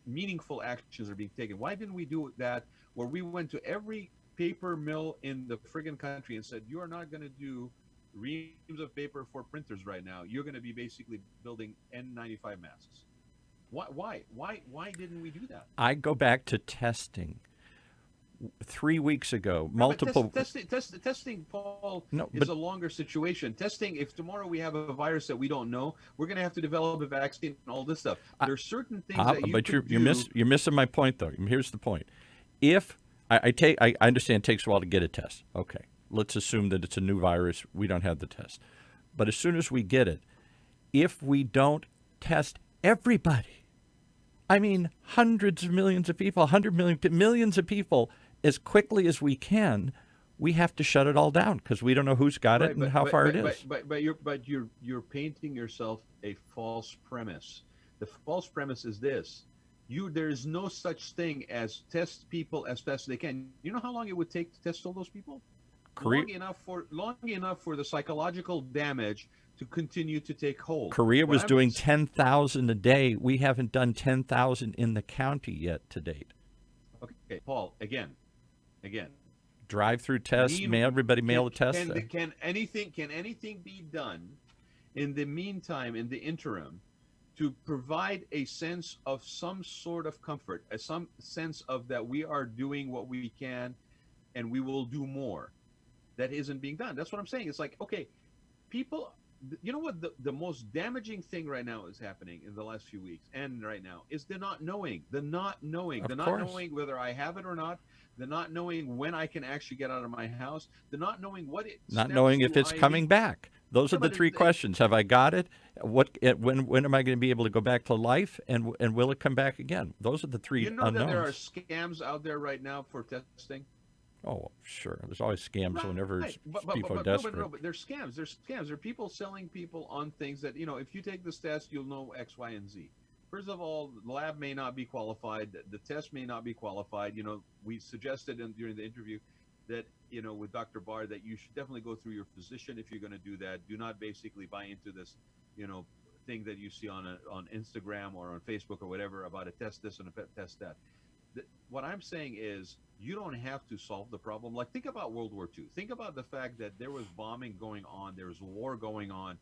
meaningful actions are being taken? Why didn't we do that where we went to every paper mill in the friggin' country and said, you are not going to do reams of paper for printers right now. You're going to be basically building N95 masks. Why didn't we do that? I go back to testing. 3 weeks ago, multiple testing, Paul, is a longer situation. Testing, if tomorrow we have a virus that we don't know, we're going to have to develop a vaccine and all this stuff. There's certain things that you but could you're missing my point, though. Here's the point. If I understand it takes a while to get a test. Okay, let's assume that it's a new virus. We don't have the test. But as soon as we get it, if we don't test everybody, I mean hundreds of millions of people, 100 million, millions of people, as quickly as we can, we have to shut it all down because we don't know who's got it and how far it is. But you're painting yourself a false premise. The false premise is this: There is no such thing as test people as fast as they can. You know how long it would take to test all those people? Korea, Long enough for the psychological damage to continue to take hold. Korea What was I'm doing 10,000 a day. We haven't done 10,000 in the county yet to date. Okay, Paul, again. Drive-through tests, everybody mail a test. Can anything be done in the meantime, in the interim, to provide a sense of some sort of comfort, some sense of that we are doing what we can and we will do more? That isn't being done. That's what I'm saying. It's like, okay, people, you know what the most damaging thing right now is happening in the last few weeks and right now is the not knowing whether I have it or not, the not knowing when I can actually get out of my house, the not knowing what it, not knowing if it's coming back. Those are the three questions. Have I got it? When am I going to be able to go back to life? And will it come back again? Those are the three unknowns. That there are scams out there right now for testing. Oh, sure. There's always scams whenever people are desperate. But there's scams. There's scams. There are people selling people on things that, if you take this test, you'll know X, Y, and Z. First of all, the lab may not be qualified. The test may not be qualified. We suggested during the interview that, with Dr. Barr, that you should definitely go through your physician if you're going to do that. Do not basically buy into this, thing that you see on Instagram or on Facebook or whatever about a test this and a test that. What I'm saying is you don't have to solve the problem. Like, think about World War II. Think about the fact that there was bombing going on, there was war going on,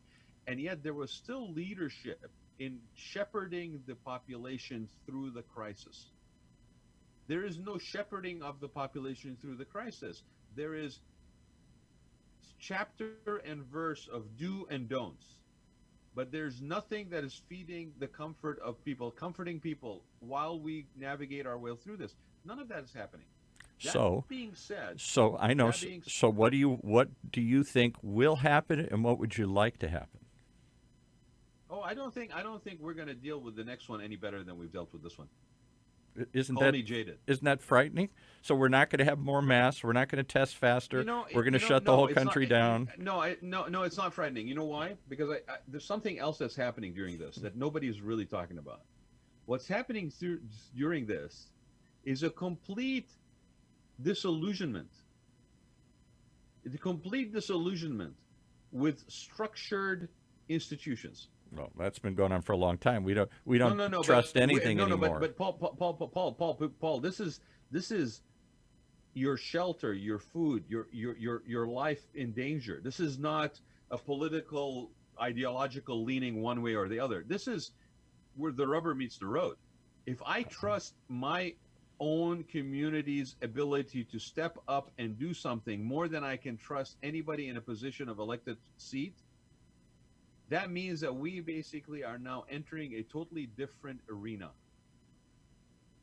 and yet there was still leadership in shepherding the population through the crisis. There is no shepherding of the population through the crisis. There is chapter and verse of do and don'ts. But there's nothing that is feeding the comfort of people, comforting people while we navigate our way through this. None of that is happening. That being said, I know. So what do you think will happen, and what would you like to happen? Oh, I don't think we're going to deal with the next one any better than we've dealt with this one. Isn't jaded? Isn't that frightening? So we're not going to have more masks. We're not going to test faster. We're going to shut the whole country down. No, it's not frightening. You know why? Because there's something else that's happening during this that nobody is really talking about. What's happening during this is a complete disillusionment. The complete disillusionment with structured institutions. Well, that's been going on for a long time. We don't trust anything anymore. But Paul, this is your shelter, your food, your life in danger. This is not a political, ideological leaning one way or the other. This is where the rubber meets the road. If I trust my own community's ability to step up and do something more than I can trust anybody in a position of elected seat, that means that we basically are now entering a totally different arena.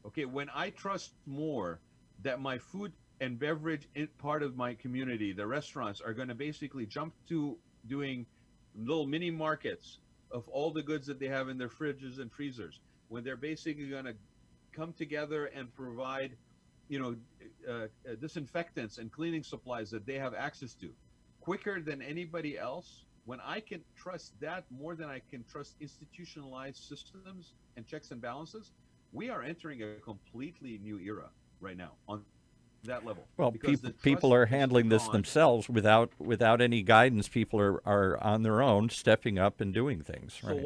Okay, when I trust more that my food and beverage part of my community, the restaurants, are going to basically jump to doing little mini markets of all the goods that they have in their fridges and freezers, when they're basically going to come together and provide, disinfectants and cleaning supplies that they have access to quicker than anybody else. When I can trust that more than I can trust institutionalized systems and checks and balances, we are entering a completely new era right now on that level. Well, people are handling this themselves without any guidance. People are on their own, stepping up and doing things. Right?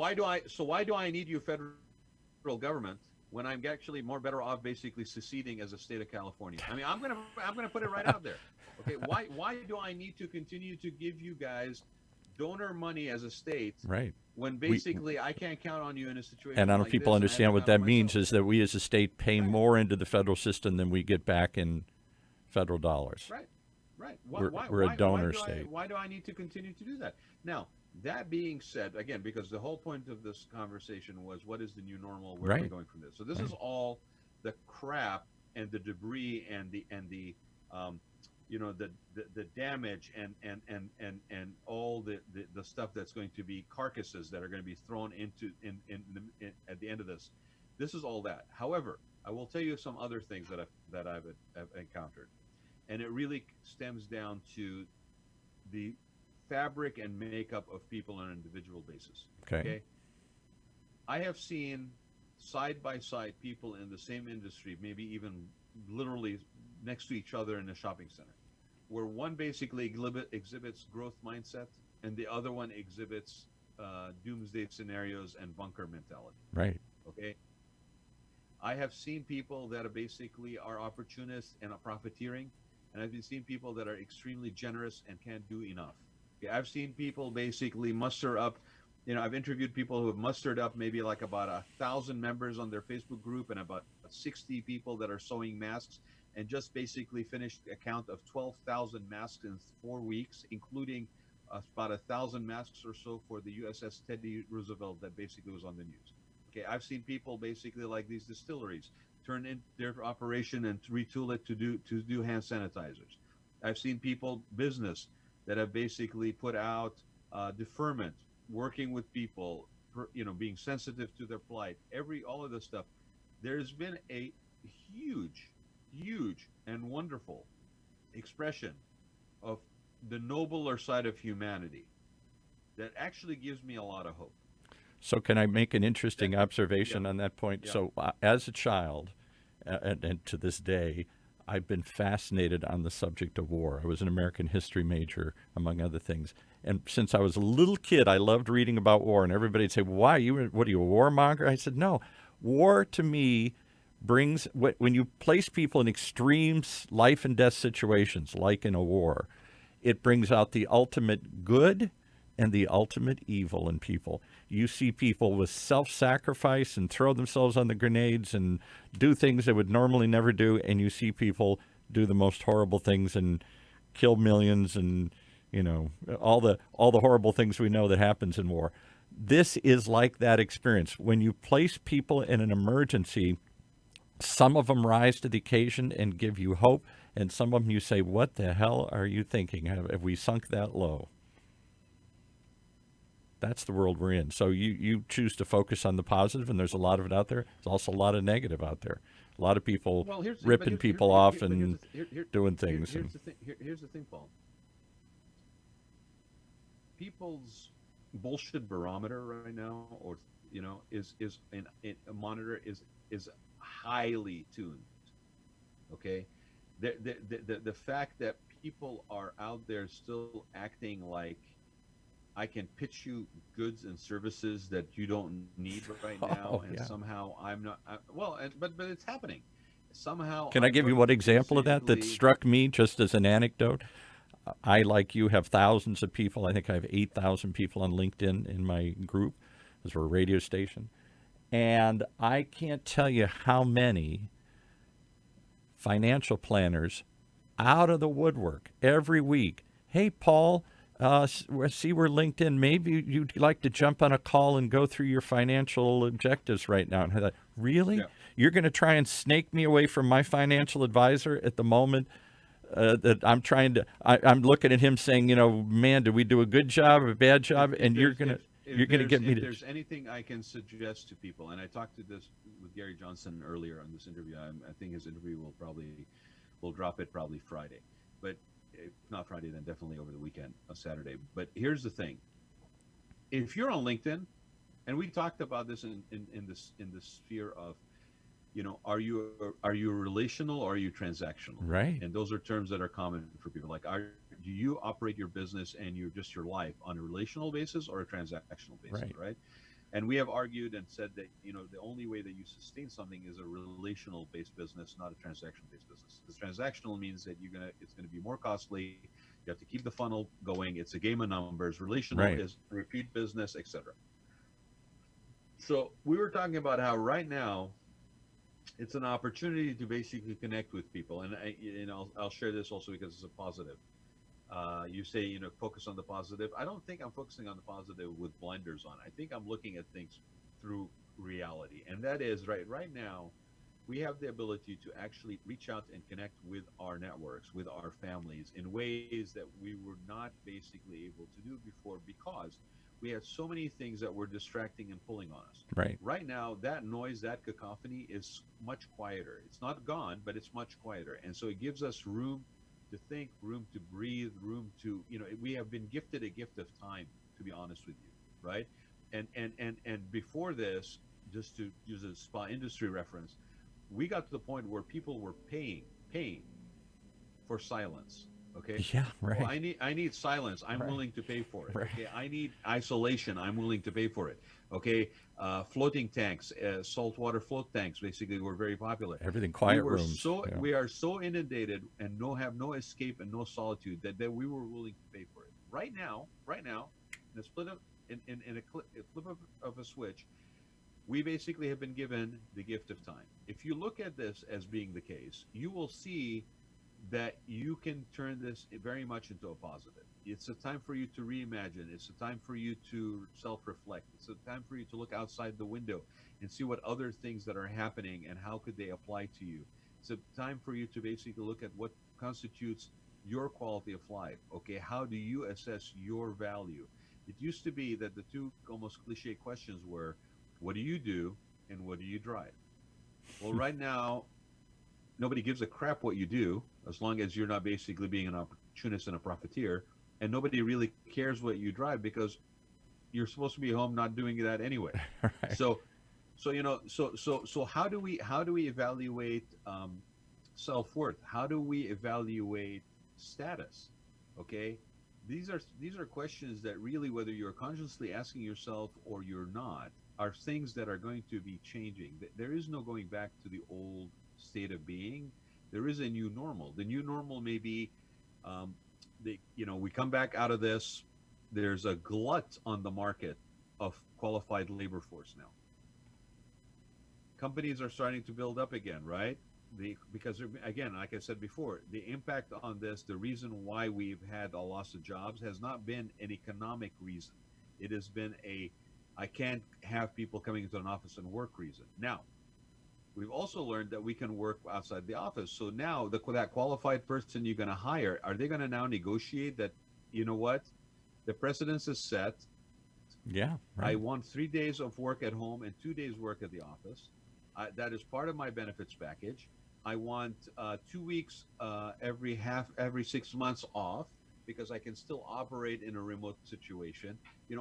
So why do I need you, federal government, when I'm actually more better off basically seceding as a state of California? I mean, I'm gonna put it right out there. Okay, why do I need to continue to give you guys donor money as a state, right, when basically I can't count on you in a situation? And I don't know like if people understand what that means is that we as a state pay more into the federal system than we get back in federal dollars. Right. We're a donor state. Why do I need to continue to do that? Now, that being said, again, because the whole point of this conversation was what is the new normal? Where are we going from this? So this is all the crap and the debris and the the damage and all the stuff that's going to be carcasses that are going to be thrown into at the end of this. This is all that. However, I will tell you some other things that I've encountered, and it really stems down to the fabric and makeup of people on an individual basis. Okay. I have seen side by side people in the same industry, maybe even literally next to each other in a shopping center, where one basically exhibits growth mindset and the other one exhibits doomsday scenarios and bunker mentality. Right. Okay, I have seen people that are basically are opportunists and are profiteering, and I've been seeing people that are extremely generous and can't do enough. Okay, I've seen people basically muster up. I've interviewed people who have mustered up maybe like about 1,000 members on their Facebook group and about 60 people that are sewing masks, and just basically finished a count of 12,000 masks in 4 weeks, including about 1,000 masks or so for the USS Teddy Roosevelt that basically was on the news. Okay, I've seen people basically like these distilleries turn in their operation and retool it to do hand sanitizers. I've seen people business that have basically put out deferment, working with people, being sensitive to their plight. All of this stuff. There's been a huge, huge, and wonderful expression of the nobler side of humanity that actually gives me a lot of hope. So can I make an interesting observation Yeah. on that point? Yeah. So as a child, and to this day, I've been fascinated on the subject of war. I was an American history major, among other things. And since I was a little kid, I loved reading about war. And everybody'd say, why? What are you, a warmonger? I said, no. War, to me, brings, when you place people in extreme life and death situations, like in a war, it brings out the ultimate good and the ultimate evil in people. You see people with self-sacrifice and throw themselves on the grenades and do things they would normally never do, and you see people do the most horrible things and kill millions and all the horrible things we know that happens in war. This is like that experience. When you place people in an emergency, some of them rise to the occasion and give you hope, and some of them you say, what the hell are you thinking? Have we sunk that low? That's the world we're in. So you choose to focus on the positive, and there's a lot of it out there. There's also a lot of negative out there. A lot of people ripping people off and doing things. Here's the thing, Paul. People's bullshit barometer right now, or is a monitor is highly tuned. Okay, the fact that people are out there still acting like I can pitch you goods and services that you don't need right now, and somehow I'm not. But it's happening. Somehow. Can I give you one example of that struck me just as an anecdote? I, like you, have thousands of people. I think I have 8,000 people on LinkedIn in my group, because we're a radio station. And I can't tell you how many financial planners out of the woodwork every week. Hey, Paul, see we're LinkedIn. Maybe you'd like to jump on a call and go through your financial objectives right now. And I thought, really? Yeah. You're going to try and snake me away from my financial advisor at the moment that I'm trying to, I'm looking at him saying, man, did we do a good job or a bad job? And you're going to get me to. If there's anything I can suggest to people, and I talked to this with Gary Johnson earlier on this interview. I think his interview we'll drop it probably Friday, but if not Friday, then definitely over the weekend, Saturday. But here's the thing: if you're on LinkedIn, and we talked about this in the sphere of, are you relational or are you transactional? Right. And those are terms that are common for people. Like, do you operate your business and your life on a relational basis or a transactional basis? Right. And we have argued and said that the only way that you sustain something is a relational based business, not a transactional based business. Because transactional means that it's gonna be more costly. You have to keep the funnel going. It's a game of numbers. Relational is repeat business, etc. So we were talking about how right now it's an opportunity to basically connect with people, and I'll share this also because it's a positive. You say, focus on the positive. I don't think I'm focusing on the positive with blinders on. I think I'm looking at things through reality, and that is right now we have the ability to actually reach out and connect with our networks, with our families, in ways that we were not basically able to do before, because we had so many things that were distracting and pulling on us. Right now, that noise, that cacophony is much quieter. It's not gone, but it's much quieter. And so it gives us room to think, room to breathe, room to, we have been gifted a gift of time, to be honest with you, right? And before this, just to use a spa industry reference, we got to the point where people were paying for silence. Okay. Yeah, Oh, right. I need silence. I'm Right. willing to pay for it. Right. Okay. I need isolation. I'm willing to pay for it. Okay. Floating tanks, saltwater float tanks, basically were very popular. Everything, quiet rooms. Yeah. We are so inundated and have no escape and no solitude that we were willing to pay for it. Right now, in a split of in a flip of a switch, we basically have been given the gift of time. If you look at this as being the case, you will see that you can turn this very much into a positive. It's a time for you to reimagine. It's a time for you to self-reflect. It's a time for you to look outside the window and see what other things that are happening and how could they apply to you. It's a time for you to basically look at what constitutes your quality of life. Okay, how do you assess your value? It used to be that the two almost cliche questions were, what do you do and what do you drive? Well, right now, nobody gives a crap what you do as long as you're not basically being an opportunist and a profiteer, and nobody really cares what you drive because you're supposed to be home not doing that anyway. Right. So how do we evaluate self-worth? How do we evaluate status? Okay, these are questions that really, whether you're consciously asking yourself or you're not, are things that are going to be changing. There is no going back to the old state of being. There is a new normal. The new normal may be, we come back out of this. There's a glut on the market of qualified labor force now. Companies are starting to build up again, right? Because again, like I said before, the impact on this, the reason why we've had a loss of jobs has not been an economic reason. It has been I can't have people coming into an office and work reason. Now, we've also learned that we can work outside the office. So now that qualified person you're going to hire, are they going to now negotiate that, you know what, the precedence is set. Yeah. Right. I want 3 days of work at home and 2 days work at the office. That is part of my benefits package. I want 2 weeks every 6 months off because I can still operate in a remote situation.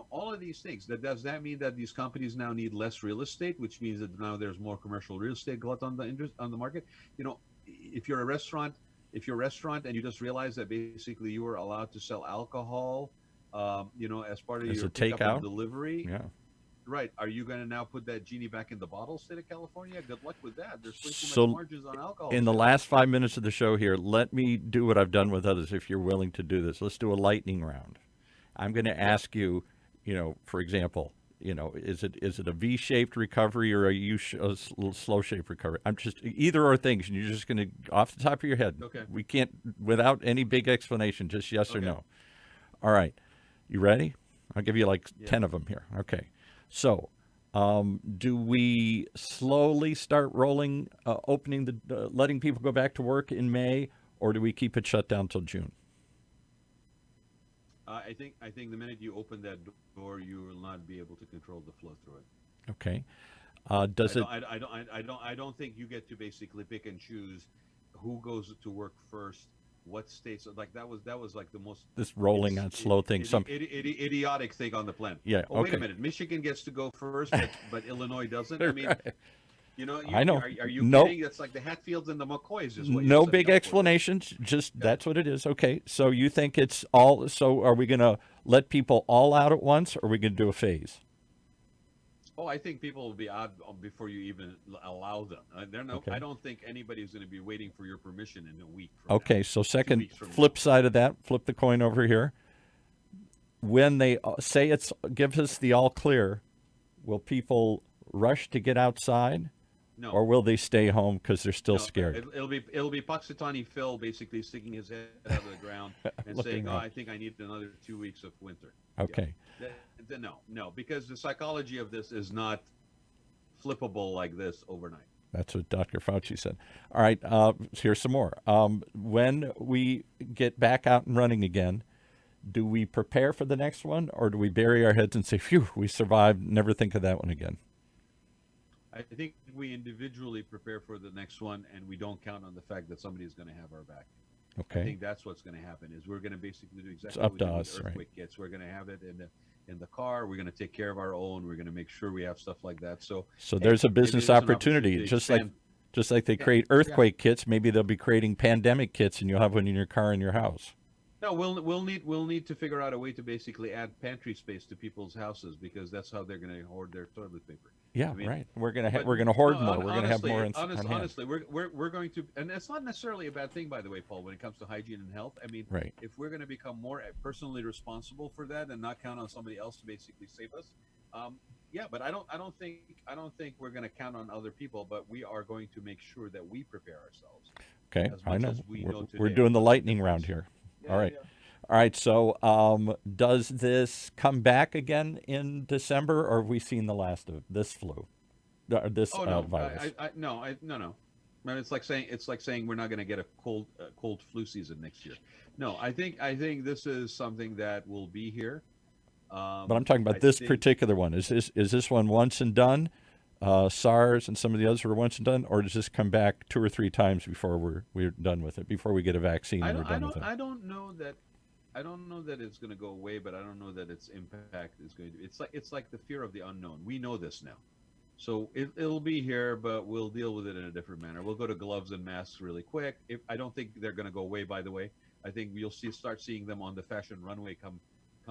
All of these things. Does that mean that these companies now need less real estate, which means that now there's more commercial real estate glut on the market? If you're a restaurant, and you just realize that basically you are allowed to sell alcohol, as part of As your a pickup takeout? and delivery. Yeah. Right. Are you going to now put that genie back in the bottle, state of California? Good luck with that. There's way too So, much margins on alcohol. in the last 5 minutes of the show here, let me do what I've done with others if you're willing to do this. Let's do a lightning round. I'm going to ask you, for example, is it a V-shaped recovery or a slow-shaped recovery? I'm just either or things, and you're just going to, off the top of your head. Okay. We can't, without any big explanation, just yes or Okay. no. All right. You ready? I'll give you like Yeah. 10 of them here. Okay. So, do we slowly start rolling, opening letting people go back to work in May, or do we keep it shut down till June? I think the minute you open that door, you will not be able to control the flow through it. Okay. I don't think you get to basically pick and choose who goes to work first, what states. Like that was like the most this rolling on slow thing? Idiotic thing on the planet. Yeah. Oh, Okay. wait a minute. Michigan gets to go first, but Illinois doesn't. I mean, Right. I know. Are you Nope. kidding? That's like the Hatfields and the McCoys. Is what No you're big setting up for. explanations. Just that's what it is. Okay. So you think it's all? So are we going to let people all out at once, or are we going to do a phase? Oh, I think people will be out before you even allow them. Okay. I don't think anybody's going to be waiting for your permission in a week. From Okay. now. So 2 second weeks from flip now. side of that, flip the coin over here. When they say give us the all clear, will people rush to get outside? No. Or will they stay home because they're still No, scared? It'll be Puxatawny Phil basically sticking his head out of the ground and Looking saying, "Oh, around. I think I need another 2 weeks of winter." Okay. Yeah. No, because the psychology of this is not flippable like this overnight. That's what Dr. Fauci said. All right, here's some more. When we get back out and running again, do we prepare for the next one, or do we bury our heads and say, phew, we survived, never think of that one again? I think we individually prepare for the next one, and we don't count on the fact that somebody is going to have our back. I Okay. think that's what's going to happen. Is we're going to basically do exactly up what we to did with us, right. earthquake kits. We're going to have it in the car. We're going to take care of our own. We're going to make sure we have stuff like that. So, So hey, there's a maybe business there's an opportunity opportunity, to just like expand. they Yeah, create yeah. earthquake kits. Maybe they'll be creating pandemic kits, and you'll have one in your car in your house. No, we'll need to figure out a way to basically add pantry space to people's houses because that's how they're going to hoard their toilet paper. Yeah, I mean, right. but We're gonna no, hoard more. We're gonna have more on hand. honestly, we're going to, and that's not necessarily a bad thing, by the way, Paul. When it comes to hygiene and health, I mean, Right. if we're going to become more personally responsible for that and not count on somebody else to basically save us, yeah. But I don't think we're going to count on other people, but we are going to make sure that we prepare ourselves Okay, as I much know. as we know We're today. doing the What's the lightning round difference? here. All Yeah, right. yeah. All right. So, does this come back again in December, or have we seen the last of this flu, or this Oh no, virus? no. Man, it's like saying we're not going to get a cold flu season next year. No, I think this is something that will be here. But I'm talking I about this think particular one. Is this one once and done? SARS and some of the others were once and done, or does this come back two or three times before we're done with it? Before we get a vaccine I and we're don't I done with don't it? I don't know that I don't know that it's going to go away, but I don't know that its impact is going to. It's like the fear of the unknown. We know this now. So it'll be here, but we'll deal with it in a different manner. We'll go to gloves and masks really quick. If I don't think they're going to go away, by the way, I think you'll start seeing them on the fashion runway come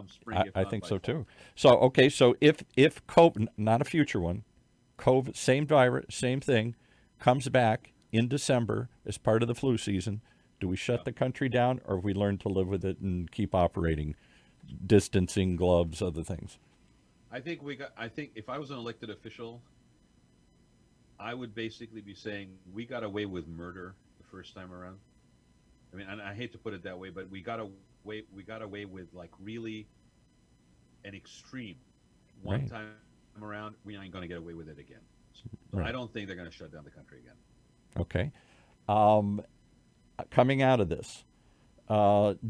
spring, if I not think by so fall. too. So okay, so if COVID, not a future one, COVID, same virus, same thing, comes back in December as part of the flu season, do we Yeah. shut the country down, or have we learned to live with it and keep operating, distancing, gloves, other things? I think if I was an elected official, I would basically be saying we got away with murder the first time around. I mean, and I hate to put it that way, but we got away with like really an extreme one Right, time around. We ain't going to get away with it again. So I right. don't think they're going to shut down the country again. Okay. Um, Coming out of this,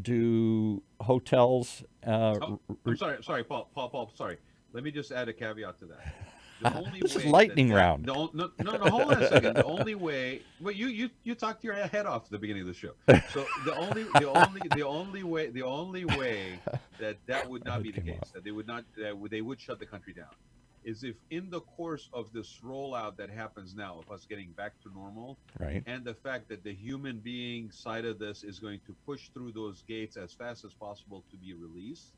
do hotels? Oh, I'm sorry, Paul. Sorry. Let me just add a caveat to that. The only This is way that lightning that round. no, hold on a second. The only way, well, you talked your head off at the beginning of the show. So the only way that would not It be the came case, off. that they would shut the country down, is if in the course of this rollout that happens now of us getting back to normal, Right, and the fact that the human being side of this is going to push through those gates as fast as possible to be released,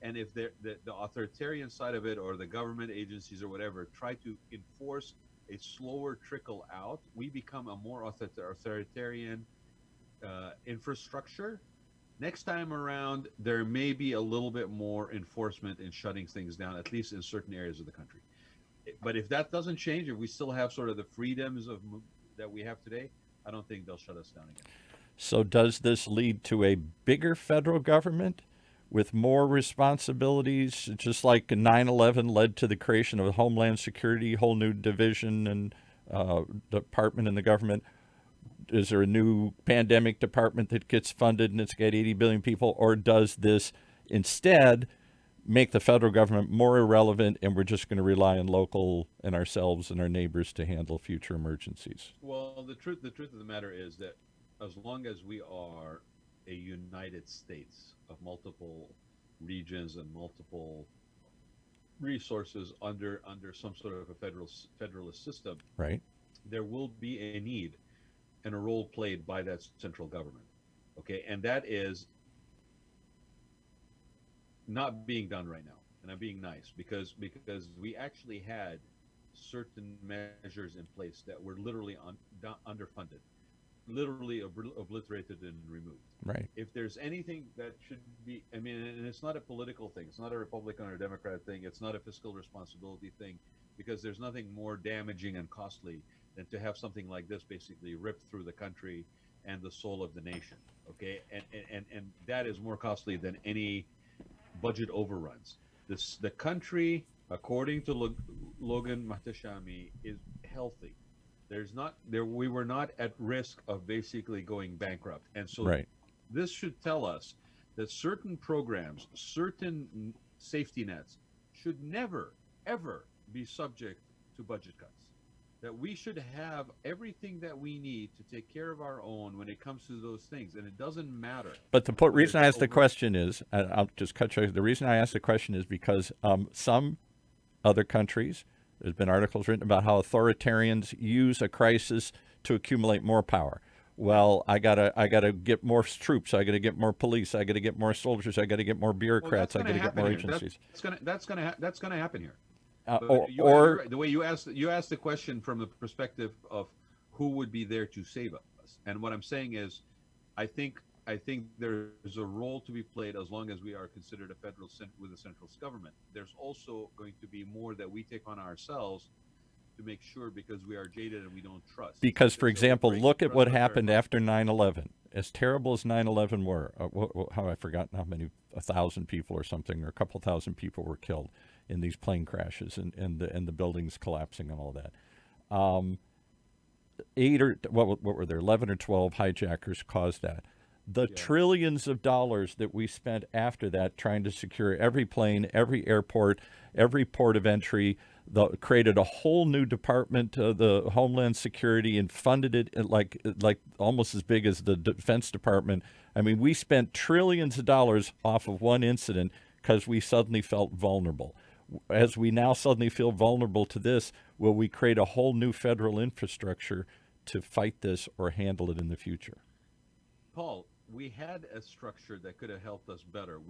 and if the authoritarian side of it or the government agencies or whatever try to enforce a slower trickle out, we become a more authoritarian infrastructure. Next time around, there may be a little bit more enforcement in shutting things down, at least in certain areas of the country. But if that doesn't change, if we still have sort of the freedoms that we have today, I don't think they'll shut us down again. so does this lead to a bigger federal government with more responsibilities, just like 9/11 led to the creation of Homeland Security, whole new division and department in the government? Is there a new pandemic department that gets funded and it's got 80 billion people, or does this instead make the federal government more irrelevant, and we're just going to rely on local and ourselves and our neighbors to handle future emergencies? Well, the truth of the matter is that as long as we are a United States of multiple regions and multiple resources under some sort of a federalist system, Right, there will be a need and a role played by that central government. Okay, and that is not being done right now. And I'm being nice because we actually had certain measures in place that were literally underfunded, literally obliterated and removed. right, If there's anything that should be, I mean, and it's not a political thing, it's not a Republican or Democrat thing, it's not a fiscal responsibility thing, because there's nothing more damaging and costly than to have something like this basically ripped through the country and the soul of the nation. Okay, and that is more costly than any budget overruns. The country, according to Logan Matashami, is healthy. There's not there We were not at risk of basically going bankrupt, and so right. this should tell us that certain programs, certain safety nets, should never ever be subject to budget cuts. that we should have everything that we need to take care of our own when it comes to those things, and it doesn't matter. But the whether reason I it's asked the over. question is, I'll just cut you. The reason I asked the question is because some other countries, there's been articles written about how authoritarians use a crisis to accumulate more power. Well, I gotta get more troops. I gotta get more police. I gotta get more soldiers. I gotta get more Well, bureaucrats. that's I going to gotta get happen more here. agencies. That's going to happen here. Uh, But or you're or right. The way you asked the question from the perspective of who would be there to save us, and what I'm saying is, I think there's a role to be played as long as we are considered a with a central government. There's also going to be more that we take on ourselves to make sure, because we are jaded and we don't trust. because, for So we're example, breaking look at trust what with our happened phone. after 9/11. As terrible as 9/11 were, how I forgotten how many 1,000 people or something, or a couple thousand people were killed in these plane crashes and the buildings collapsing and all that. Um, what were there? 11 or 12 hijackers caused that. The Yeah. trillions of dollars that we spent after that trying to secure every plane, every airport, every port of entry, created a whole new department, the Homeland Security, and funded it like almost as big as the Defense Department. I mean, we spent trillions of dollars off of one incident because we suddenly felt vulnerable. As we now suddenly feel vulnerable to this, will we create a whole new federal infrastructure to fight this or handle it in the future? Paul, we had a structure that could have helped us better.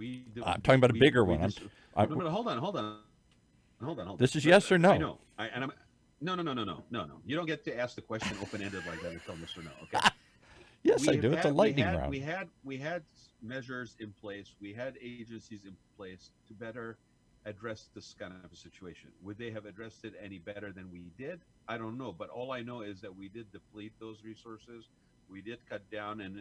I'm talking about a bigger we one. just I'm, no, but hold on. this is yes or no. I know. And I'm no. You don't get to ask the question open ended like that and tell yes or no. Okay. Yes, I have do. It's a had- lightning had, round. We had measures in place. We had agencies in place to better address this kind of a situation. Would they have addressed it any better than we did? I don't know. But all I know is that we did deplete those resources. We did cut down and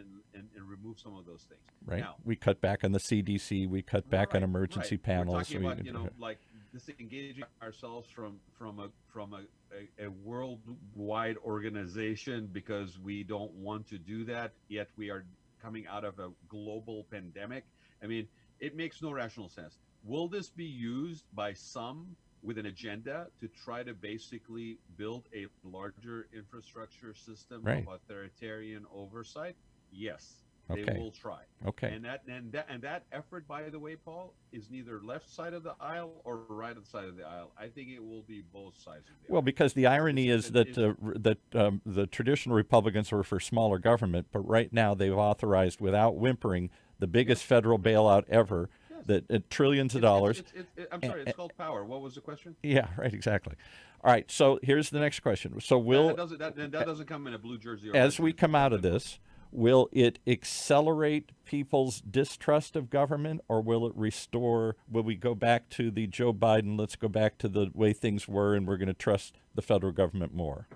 remove some of those things. Right. Now, We cut back on the CDC. We cut back on emergency right. panels. We're talking about, like disengaging ourselves from a worldwide organization because we don't want to do that. Yet we are coming out of a global pandemic. I mean, it makes no rational sense. Will this be used by some with an agenda to try to basically build a larger infrastructure system Right. of authoritarian oversight? Yes, Okay. they will try. Okay. And that effort, by the way, Paul, is neither left side of the aisle or right side of the aisle. I think it will be both sides of the Well, aisle. because the irony It's- is it- that the traditional Republicans were for smaller government, but right now they've authorized, without whimpering, the biggest federal bailout ever, Yes. that trillions of dollars. I'm sorry, it's called power. What was the question? Yeah, right, exactly. All right, so here's the next question. So That doesn't come in a blue jersey. Or as red we jersey. come out of this, will it accelerate people's distrust of government, or will we go back to the Joe Biden, let's go back to the way things were and we're going to trust the federal government more?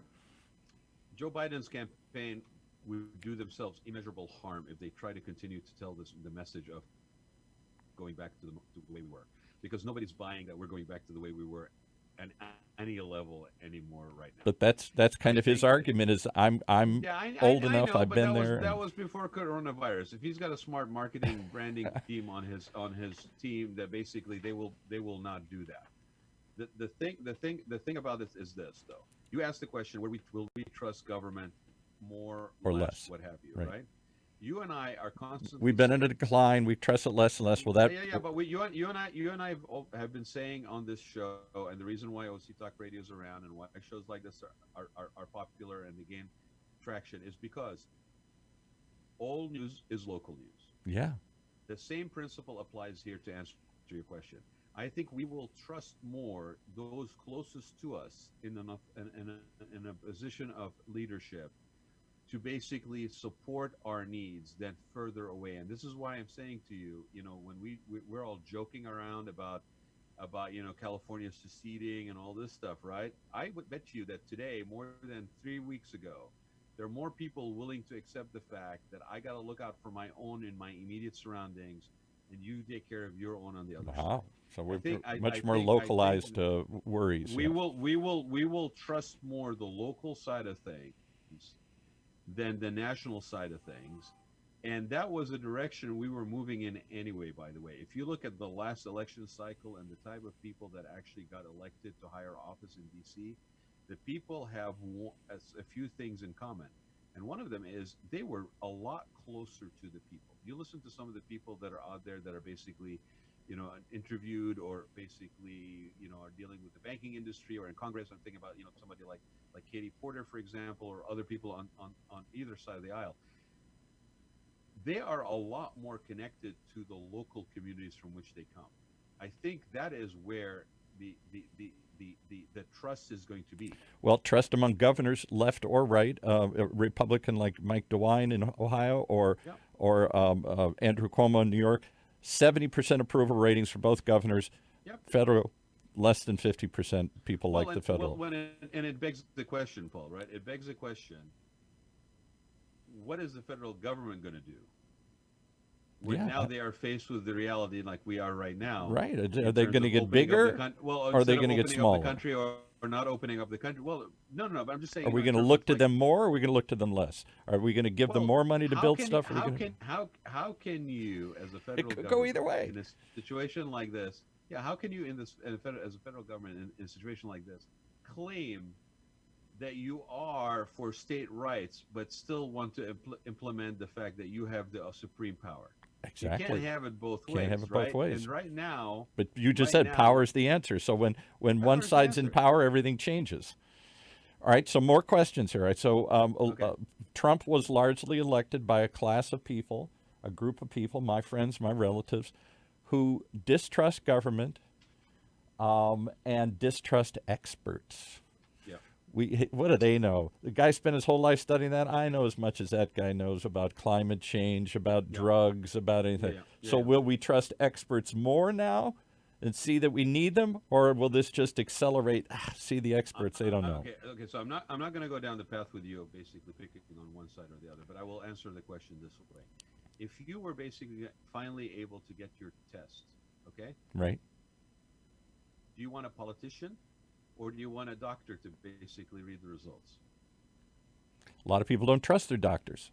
Joe Biden's campaign would do themselves immeasurable harm if they try to continue to tell the message of going back to the way we were, because nobody's buying that we're going back to the way we were at any level anymore right now. But that's kind of his argument is I'm Yeah, old I enough, know, I've but been that there. that was before coronavirus. If he's got a smart marketing branding team on his team, that basically they will not do that. The thing about this is this, though. You asked the question: will we trust government more Or less. what have you? Right. Right. You and I are constantly. We've been in a decline. We trust it less and less. Well, that Yeah. But you and I have been saying on this show, and the reason why OC Talk Radio is around and why shows like this are popular and they gain traction is because all news is local news. yeah. The same principle applies here to answer your question. I think we will trust more those closest to us in a position of leadership to basically support our needs than further away. And this is why I'm saying to you, when we're all joking around about California seceding and all this stuff, right? I would bet you that today, more than 3 weeks ago, there are more people willing to accept the fact that I got to look out for my own in my immediate surroundings, and you take care of your own on the other side. Wow. So we're I much more think- localized worries. We will trust more the local side of things than the national side of things. And that was a direction we were moving in anyway, by the way. If you look at the last election cycle and the type of people that actually got elected to higher office in DC, The people have a few things in common. And one of them is they were a lot closer to the people. You listen to some of the people that are out there that are basically, interviewed, or basically, are dealing with the banking industry or in Congress. I'm thinking about, somebody like Katie Porter, for example, or other people on either side of the aisle. They are a lot more connected to the local communities from which they come. I think that is where the trust is going to be. Well, trust among governors, left or right, a Republican like Mike DeWine in Ohio, or Yep. Andrew Cuomo in New York, 70% approval ratings for both governors. Yep. Federal, less than 50% people like the federal. And it begs the question, Paul, right? It begs the question, what is the federal government going to do? When now they are faced with the reality like we are right now. Right. Are they going to get bigger? Or are they going to get smaller? The country or not opening up the country. Well, no. But I'm just saying. Are we going to look to them more, or are we going to look to them less? Are we going to give them more money to build stuff? How can you, as a federal government, go either way in a situation like this? Yeah. How can you, as a federal government, in a situation like this, claim that you are for state rights, but still want to implement the fact that you have the supreme power? Exactly. You can't have it both ways. Can't have it right? both ways. And right now. But you just said power is the answer. So when one side's in power, everything changes. All right. So more questions here. All right. So Trump was largely elected by a class of people, a group of people, my friends, my relatives, who distrust government and distrust experts. What do they know? The guy spent his whole life studying that. I know as much as that guy knows about climate change, about drugs, about anything. So will we trust experts more now and see that we need them, or will this just accelerate? See the experts, they don't know. Okay. So I'm not going to go down the path with you of basically picking on one side or the other, but I will answer the question this way. If you were basically finally able to get your test, okay? Right. Do you want a politician? Or do you want a doctor to basically read the results? A lot of people don't trust their doctors.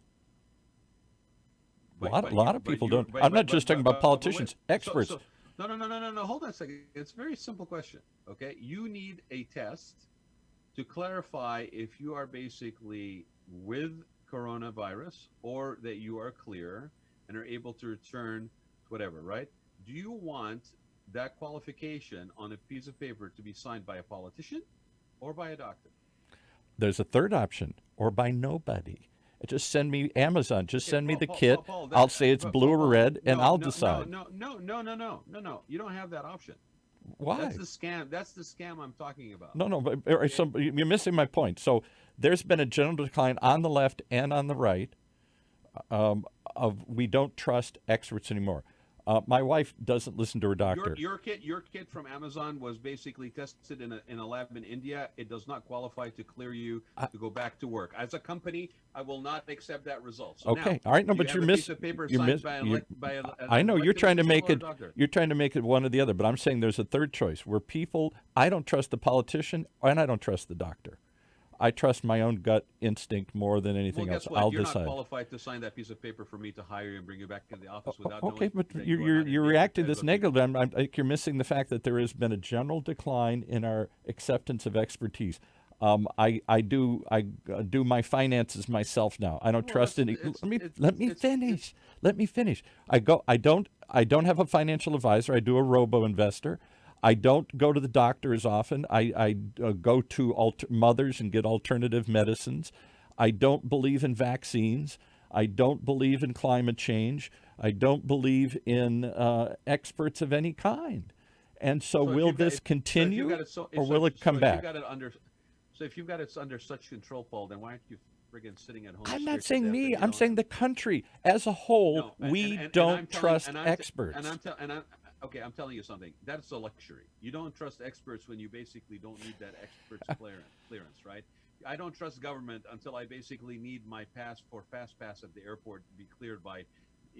A lot of people don't. I'm not just talking about politicians, experts. No. Hold on a second. It's a very simple question. Okay, you need a test to clarify if you are basically with coronavirus or that you are clear and are able to return whatever. Right? Do you want that qualification on a piece of paper to be signed by a politician or by a doctor? There's a third option, or by nobody. Just send me Amazon. Just send me the kit. Paul, I'll say it's blue or red, and I'll decide. No. You don't have that option. Why? That's the scam. That's the scam I'm talking about. No. But so you're missing my point. So there's been a general decline on the left and on the right of we don't trust experts anymore. My wife doesn't listen to her doctor. Your kit from Amazon was basically tested in a lab in India. It does not qualify to clear you to go back to work. As a company, I will not accept that result. So okay, now, all right, no, but you're missing. I know you're trying to make it. You're trying to make it one or the other, but I'm saying there's a third choice where people. I don't trust the politician, and I don't trust the doctor. I trust my own gut instinct more than anything else. I'll decide. You're not qualified to sign that piece of paper for me to hire you and bring you back in the office without okay, knowing. but you're reacting to this negatively. I think you're missing the fact that there has been a general decline in our acceptance of expertise. I do my finances myself now. I don't trust any. Let me finish. Let me finish. I don't have a financial advisor. I do a robo investor. I don't go to the doctor as often. I go to mothers and get alternative medicines. I don't believe in vaccines. I don't believe in climate change. I don't believe in experts of any kind. And so will this continue, or will it come back? So if you've got it under such control, Paul, then why aren't you friggin' sitting at home? I'm not saying me. I'm saying the country as a whole. We don't trust experts. Okay, I'm telling you something. That's a luxury. You don't trust experts when you basically don't need that expert's clearance, right? I don't trust government until I basically need my fast pass at the airport to be cleared by,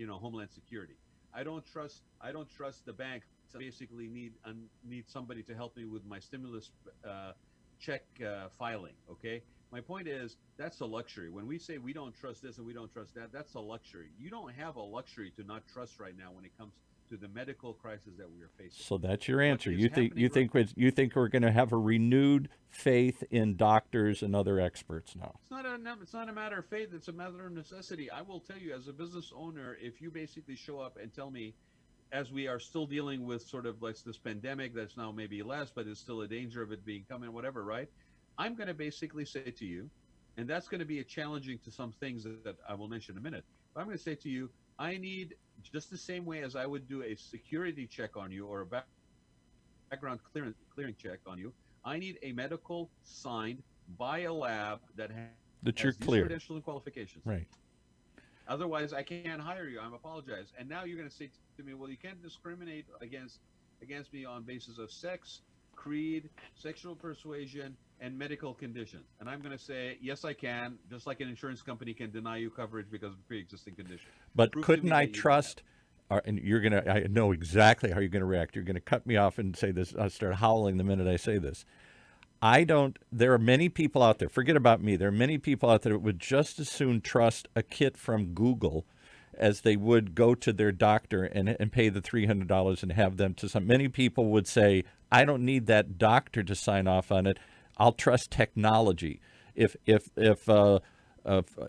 Homeland Security. I don't trust the bank. I basically need somebody to help me with my stimulus check filing. Okay. My point is that's a luxury. When we say we don't trust this and we don't trust that, that's a luxury. You don't have a luxury to not trust right now when it comes to to the medical crisis that we are facing. So that's your What answer. is You think happening you think we're going to have a renewed faith in doctors and other experts now? It's not a matter of faith. It's a matter of necessity. I will tell you, as a business owner, if you basically show up and tell me, as we are still dealing with sort of like this pandemic that's now maybe less, but there's still a danger of it being coming, whatever, right? I'm going to basically say to you, and that's going to be a challenging to some things that I will mention in a minute. But I'm going to say to you, I need, just the same way as I would do a security check on you or a background clearing check on you, I need a medical signed by a lab that That has you're these clear. credentials and qualifications. Right. Otherwise, I can't hire you. I'm apologize. And now you're going to say to me, well, you can't discriminate against me on basis of sex, creed, sexual persuasion, and medical conditions. And I'm going to say, yes, I can, just like an insurance company can deny you coverage because of a pre-existing condition. But Prove to couldn't me I that you don't trust? And you're gonna. I know exactly how you're gonna react. You're gonna cut me off and say this. I'll start howling the minute I say this. I don't. There are many people out there. Forget about me. There are many people out there that would just as soon trust a kit from Google as they would go to their doctor and pay the $300 and have them to some. Many people would say, I don't need that doctor to sign off on it. I'll trust technology. If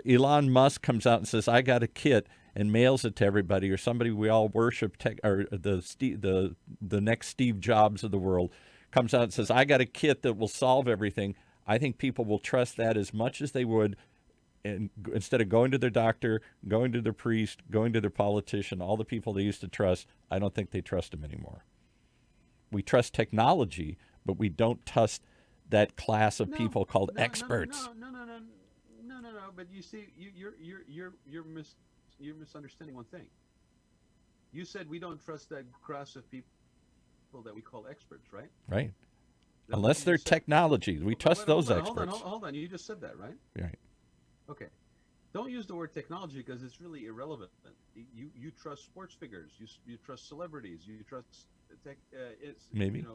Elon Musk comes out and says, I got a kit and mails it to everybody, or somebody we all worship, or the next Steve Jobs of the world comes out and says, I got a kit that will solve everything, I think people will trust that as much as they would, and instead of going to their doctor, going to their priest, going to their politician, all the people they used to trust, I don't think they trust them anymore. We trust technology, but we don't trust that class of people called experts. No. But you see, you're misunderstanding one thing. You said we don't trust that class of people that we call experts, right? Right. That's Unless what they're you said. technology. We trust those experts. Hold on. You just said that, right? Right. Okay. Don't use the word technology because it's really irrelevant. You trust sports figures. You trust celebrities. You trust Maybe.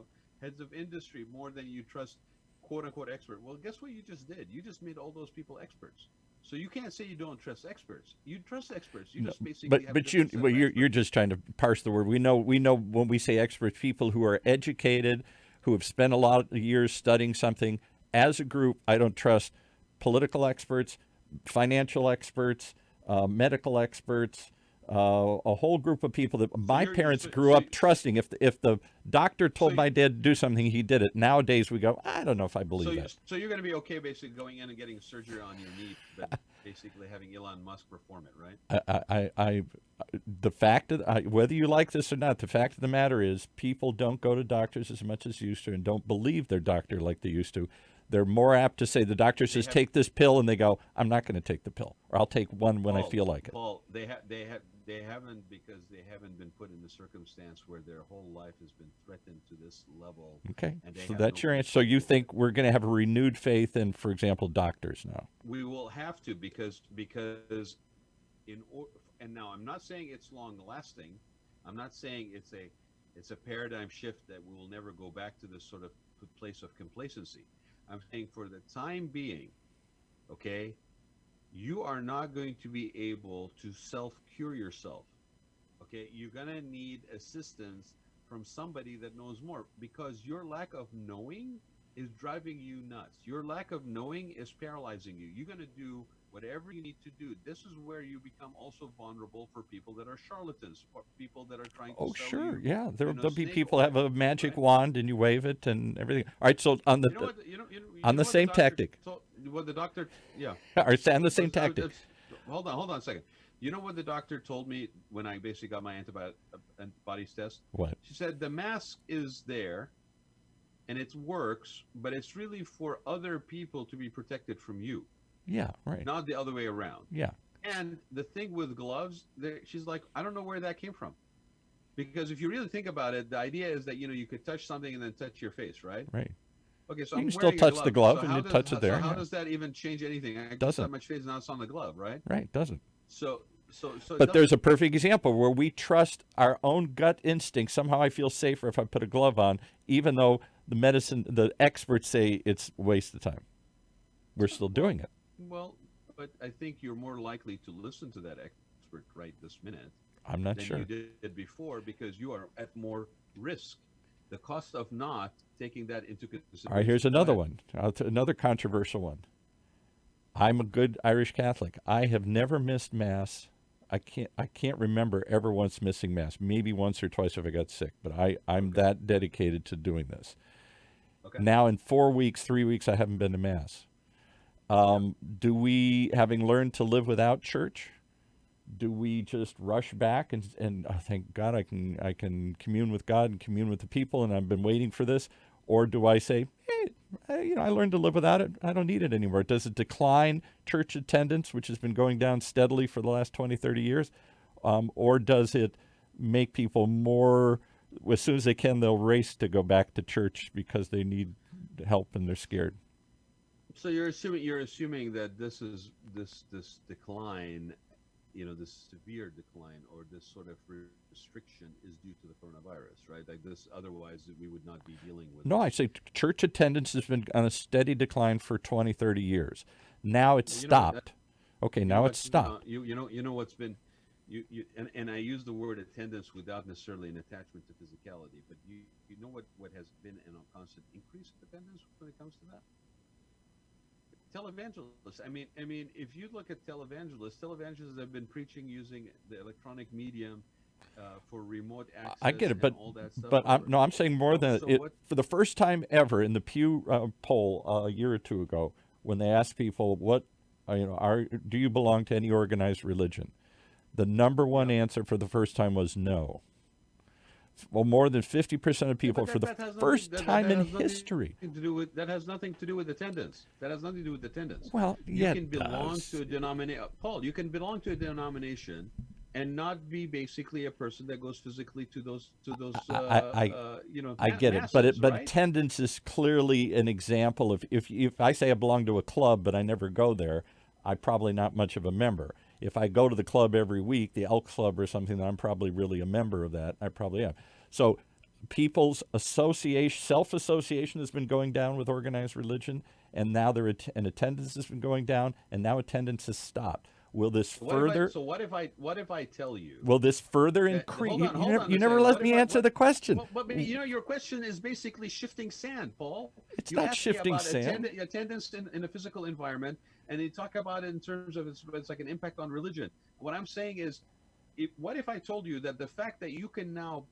heads of industry more than you trust quote unquote expert. Well, guess what you just did? You just made all those people experts. So you can't say you don't trust experts. You trust experts. You just basically have you're just trying to parse the word. We know when we say experts, people who are educated, who have spent a lot of years studying something. As a group, I don't trust political experts, financial experts, medical experts, a whole group of people that my parents grew up trusting. If the doctor told my dad to do something, he did it. Nowadays we go, I don't know if I believe that. So you're going to be okay basically going in and getting surgery on your knee, but basically having Elon Musk perform it, right? The fact that whether you like this or not, the fact of the matter is people don't go to doctors as much as used to and don't believe their doctor like they used to. They're more apt to say the doctor says take this pill, and they go, I'm not going to take the pill, or I'll take one when I feel like it. Paul, they haven't, because they haven't been put in the circumstance where their whole life has been threatened to this level. Okay, so that's your answer. So you think we're going to have a renewed faith in, for example, doctors now? We will have to because and now I'm not saying it's long lasting. I'm not saying it's a paradigm shift that we will never go back to this sort of place of complacency. I'm saying for the time being, okay, you are not going to be able to self-cure yourself. Okay, you're going to need assistance from somebody that knows more, because your lack of knowing is driving you nuts. Your lack of knowing is paralyzing you. You're going to do whatever you need to do. This is where you become also vulnerable for people that are charlatans, or people that are trying to sell sure, you, yeah. There'll be snake people oil, have a magic right? wand and you wave it and everything. All right, so on the on the same tactic. What the doctor, yeah. Or on the same tactic. Hold on a second. You know what the doctor told me when I basically got my antibodies test? What? She said the mask is there and it works, but it's really for other people to be protected from you. Yeah, right. Not the other way around. Yeah. And the thing with gloves, she's like, I don't know where that came from. Because if you really think about it, the idea is that, you could touch something and then touch your face, right? Right. Okay, so you I'm can still touch the glove and you touch it there. So how does that even change anything? I just touch my face, now it's on the glove, right? Right, doesn't. But there's a perfect example where we trust our own gut instinct. Somehow I feel safer if I put a glove on, even though the experts say it's a waste of time. We're still doing it. Well, but I think you're more likely to listen to that expert right this minute I'm not than sure. you did before, because you are at more risk. The cost of not taking that into All right, consideration. here's Go another ahead. one. Another controversial one. I'm a good Irish Catholic. I have never missed mass. I can't remember ever once missing mass. Maybe once or twice if I got sick, but I'm Okay. that dedicated to doing this. Okay. Now in 4 weeks, 3 weeks, I haven't been to mass. Yeah. Do we, having learned to live without church, do we just rush back and thank God I can commune with God and commune with the people, and I've been waiting for this, or do I say, hey, I learned to live without it. I don't need it anymore. Does it decline church attendance, which has been going down steadily for the last 20, 30 years, or does it make people more? As soon as they can, they'll race to go back to church because they need help and they're scared. So you're assuming that this decline, this severe decline, or this sort of restriction is due to the coronavirus, right? Like this, otherwise we would not be dealing with No, I this. say church attendance has been on a steady decline for 20, 30 years. Now it's Well, you know what? stopped. Okay, You know now what? it's stopped. What's been, and I use the word attendance without necessarily an attachment to physicality, but you know what has been a constant increase in attendance when it comes to that? Televangelists. I mean, if you look at televangelists have been preaching using the electronic medium for remote I get access it, and all that stuff. I'm saying more So, than so it. what? For the first time ever in the Pew poll a year or two ago, when they asked people what, do you belong to any organized religion, the number one Yeah. answer for the first time was no. Well, more than 50% of Yeah, people but for that, the that has nothing first that, that, time that in has nothing history. to do with that has nothing to do with attendance. That has nothing to do with attendance. Well, You yeah, can it belong to does. a denomination, Paul. You can belong to a denomination and not be basically a person that goes physically to those I, I, I get it, but masses, but right? attendance is clearly an example of if I say I belong to a club but I never go there, I'm probably not much of a member. If I go to the club every week, the Elks Club or something, then I'm probably really a member of that. I probably am. So people's association, self-association has been going down with organized religion, and now and attendance has been going down, and now attendance has stopped. Will this So what if I further? so what if I tell you Will this further that increase? hold on, You hold never, on you a never second. let What if me I answer what the question. but your question is basically shifting sand, Paul. It's You not asked me shifting about sand. attendance in a physical environment, and you talk about it in terms of it's like an impact on religion. What I'm saying is, what if I told you that the fact that you can now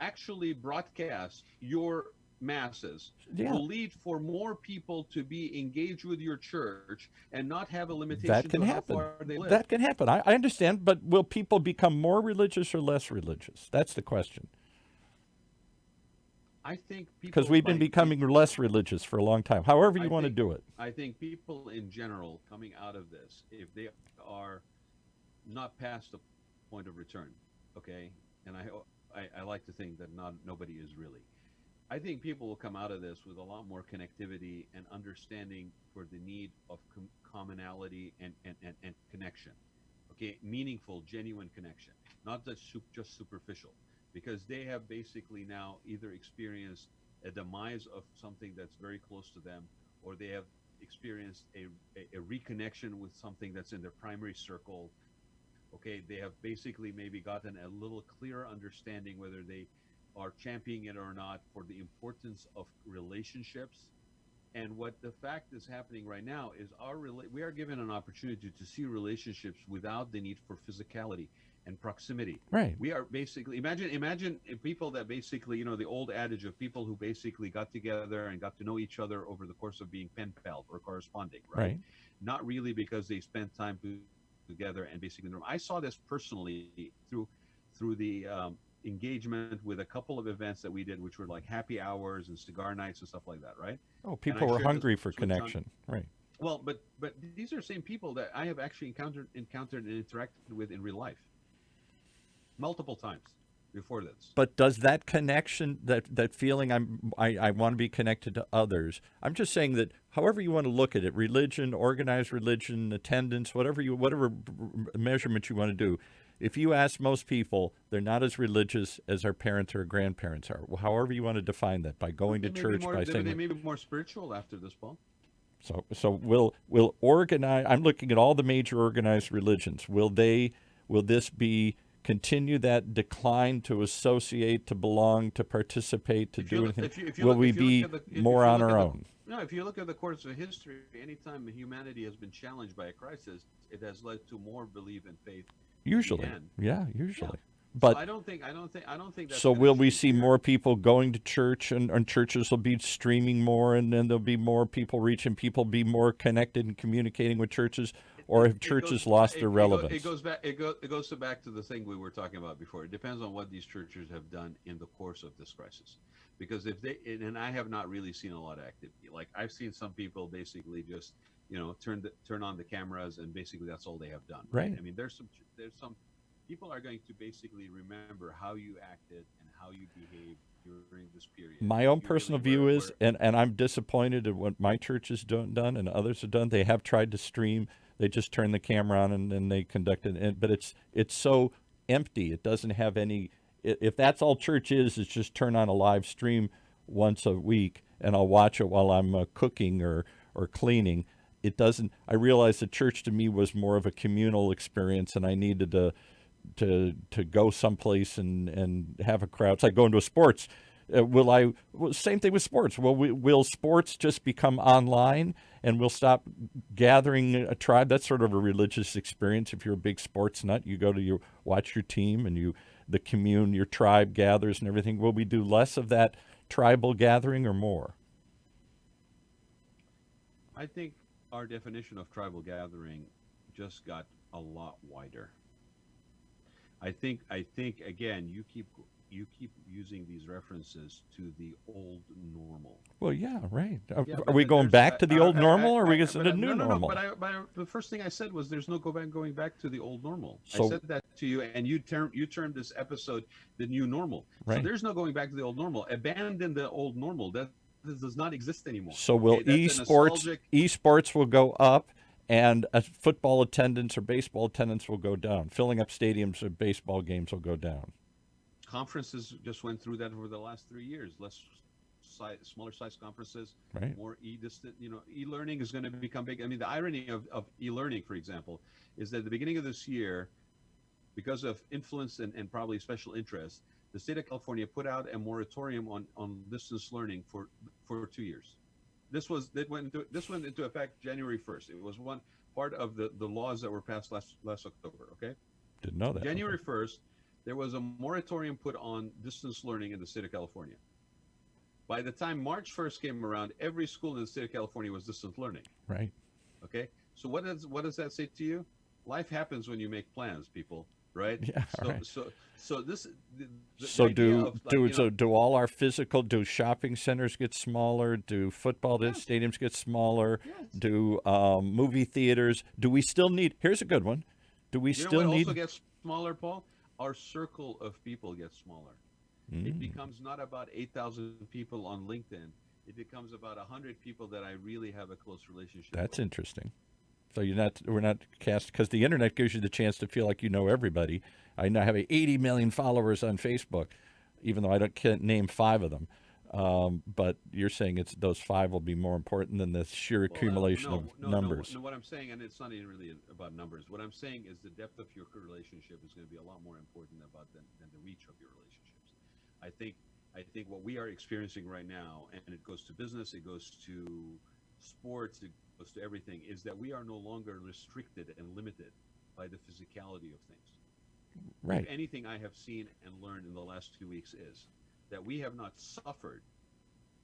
actually broadcast your masses Yeah, will lead for more people to be engaged with your church and not have a that limitation can to how happen. far they live? That can happen. I understand, but will people become more religious or less religious? That's the question. I think Because people we've been becoming less religious for a long time. However you I want to think do it. I think people in general coming out of this, if they are not past the point of return, okay, and I like to think that nobody is really. I think people will come out of this with a lot more connectivity and understanding for the need of commonality and connection. Okay, meaningful, genuine connection, not just superficial, because they have basically now either experienced a demise of something that's very close to them, or they have experienced a reconnection with something that's in their primary circle. Okay, they have basically maybe gotten a little clearer understanding whether they are championing it or not for the importance of relationships. And what the fact is happening right now is we are given an opportunity to see relationships without the need for physicality and proximity. Right. We are basically imagine people that basically, the old adage of people who basically got together and got to know each other over the course of being pen pals or corresponding, right? Right. Not really because they spent time together and basically I saw this personally through the engagement with a couple of events that we did, which were like happy hours and cigar nights and stuff like that, right? Oh, And I people were shared this hungry for with John. connection. Right. Well, but these are the same people that I have actually encountered and interacted with in real life multiple times before this. But does that connection, that feeling I want to be connected to others, I'm just saying that however you want to look at it, religion, organized religion, attendance, whatever measurement you want to do, if you ask most people, they're not as religious as our parents or grandparents are. Well, however you want to define that, by going to church, by They saying. may be more spiritual after this, Paul. So will organize. I'm looking at all the major organized religions. Will this be continue that decline to associate, to belong, to participate, to do anything? Will we be more on our own? No, if you look at the course of history, anytime humanity has been challenged by a crisis, it has led to more belief and faith. Usually, yeah, usually. Yeah. But so I don't think that's so gonna will we change see here. more people going to church, and churches will be streaming more, and then there'll be more people reaching people, be more connected and communicating with churches, or have churches lost their relevance? It goes back to the thing we were talking about before. It depends on what these churches have done in the course of this crisis. Because if they, and I have not really seen a lot of activity. Like I've seen some people basically just, turn on the cameras, and basically that's all they have done. Right. I mean, there's some people are going to basically remember how you acted and how you behaved during this period. My own You personal really view is, and I'm disappointed at what my church has done and others have done. They have tried to stream. They just turn the camera on and they conduct it. But it's so empty. It doesn't have any. If that's all church is just turn on a live stream once a week, and I'll watch it while I'm cooking or cleaning. It doesn't. I realized the church to me was more of a communal experience, and I needed to go someplace and have a crowd. It's like going to a sports. Same thing with sports. Will sports just become online, and we'll stop gathering a tribe? That's sort of a religious experience. If you're a big sports nut, you go to watch your team, and your tribe gathers and everything. Will we do less of that tribal gathering or more? I think our definition of tribal gathering just got a lot wider. I think again, you keep using these references to the old normal. Well, yeah, right. Yeah, Are we going back to the old normal, or are we going to the new no, normal? But the first thing I said was there's no going back to the old normal. So, I said that to you, and you termed this episode the new normal. Right. So there's no going back to the old normal. Abandon the old normal. That does not exist anymore. So will esports will go up, and football attendance or baseball attendance will go down. Filling up stadiums or baseball games will go down. Conferences just went through that over the last 3 years. Smaller size conferences, right. More e-learning is going to become big. I mean, the irony of e-learning, for example, is that at the beginning of this year, because of influence and probably special interest, the state of California put out a moratorium on distance learning for 2 years. This went into effect January 1st. It was one part of the laws that were passed last October. Okay, didn't know that. January 1st, there was a moratorium put on distance learning in the state of California. By the time March 1st came around, every school in the state of California was distance learning. Right. Okay. So what does that say to you? Life happens when you make plans, people. Right. Yeah. Right. So this. Do all our do shopping centers get smaller? Do football stadiums get smaller? Yes. Do movie theaters? Do we still need? Here's a good one. Do we still need? Also gets smaller, Paul? Our circle of people gets smaller. It becomes not about 8,000 people on LinkedIn. It becomes about 100 people that I really have a close relationship with. That's interesting. So we're not cast, because the internet gives you the chance to feel like you know everybody. I now have 80 million followers on Facebook, even though can't name 5 of them. But you're saying those 5 will be more important than the sheer accumulation of numbers. No, what I'm saying, and it's not even really about numbers. What I'm saying is the depth of your relationship is going to be a lot more important than the reach of your relationships. I think what we are experiencing right now, and it goes to business, it goes to sports, it goes to everything, is that we are no longer restricted and limited by the physicality of things. Right. If anything I have seen and learned in the last 2 weeks is that we have not suffered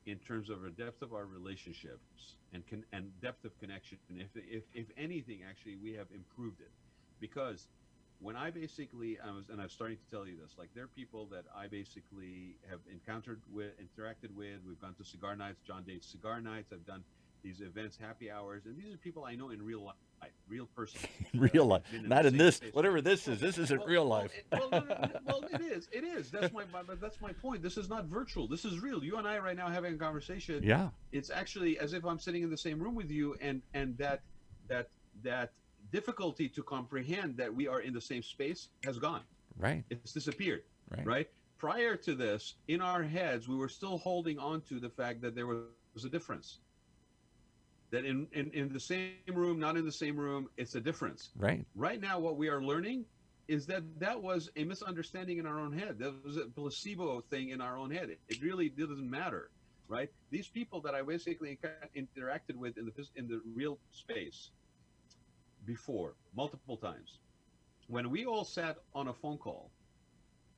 in terms of the depth of our relationships and depth of connection. And if anything, actually, we have improved it. Because when I basically, and I'm starting to tell you this, like there are people that I basically have interacted with. We've gone to cigar nights, John dates cigar nights. I've done these events, happy hours. And these are people I know in real life, real person. Real life, not in this, whatever this is. This isn't real life. It is. It is. That's my point. This is not virtual. This is real. You and I right now having a conversation. Yeah. It's actually as if I'm sitting in the same room with you, and that difficulty to comprehend that we are in the same space has gone. Right. It's disappeared. Right. Prior to this, in our heads, we were still holding on to the fact that there was a difference. That in the same room, not in the same room, it's a difference. Right. Right now, what we are learning is that that was a misunderstanding in our own head. That was a placebo thing in our own head. It really doesn't matter, right? These people that I basically interacted with in the real space before multiple times, when we all sat on a phone call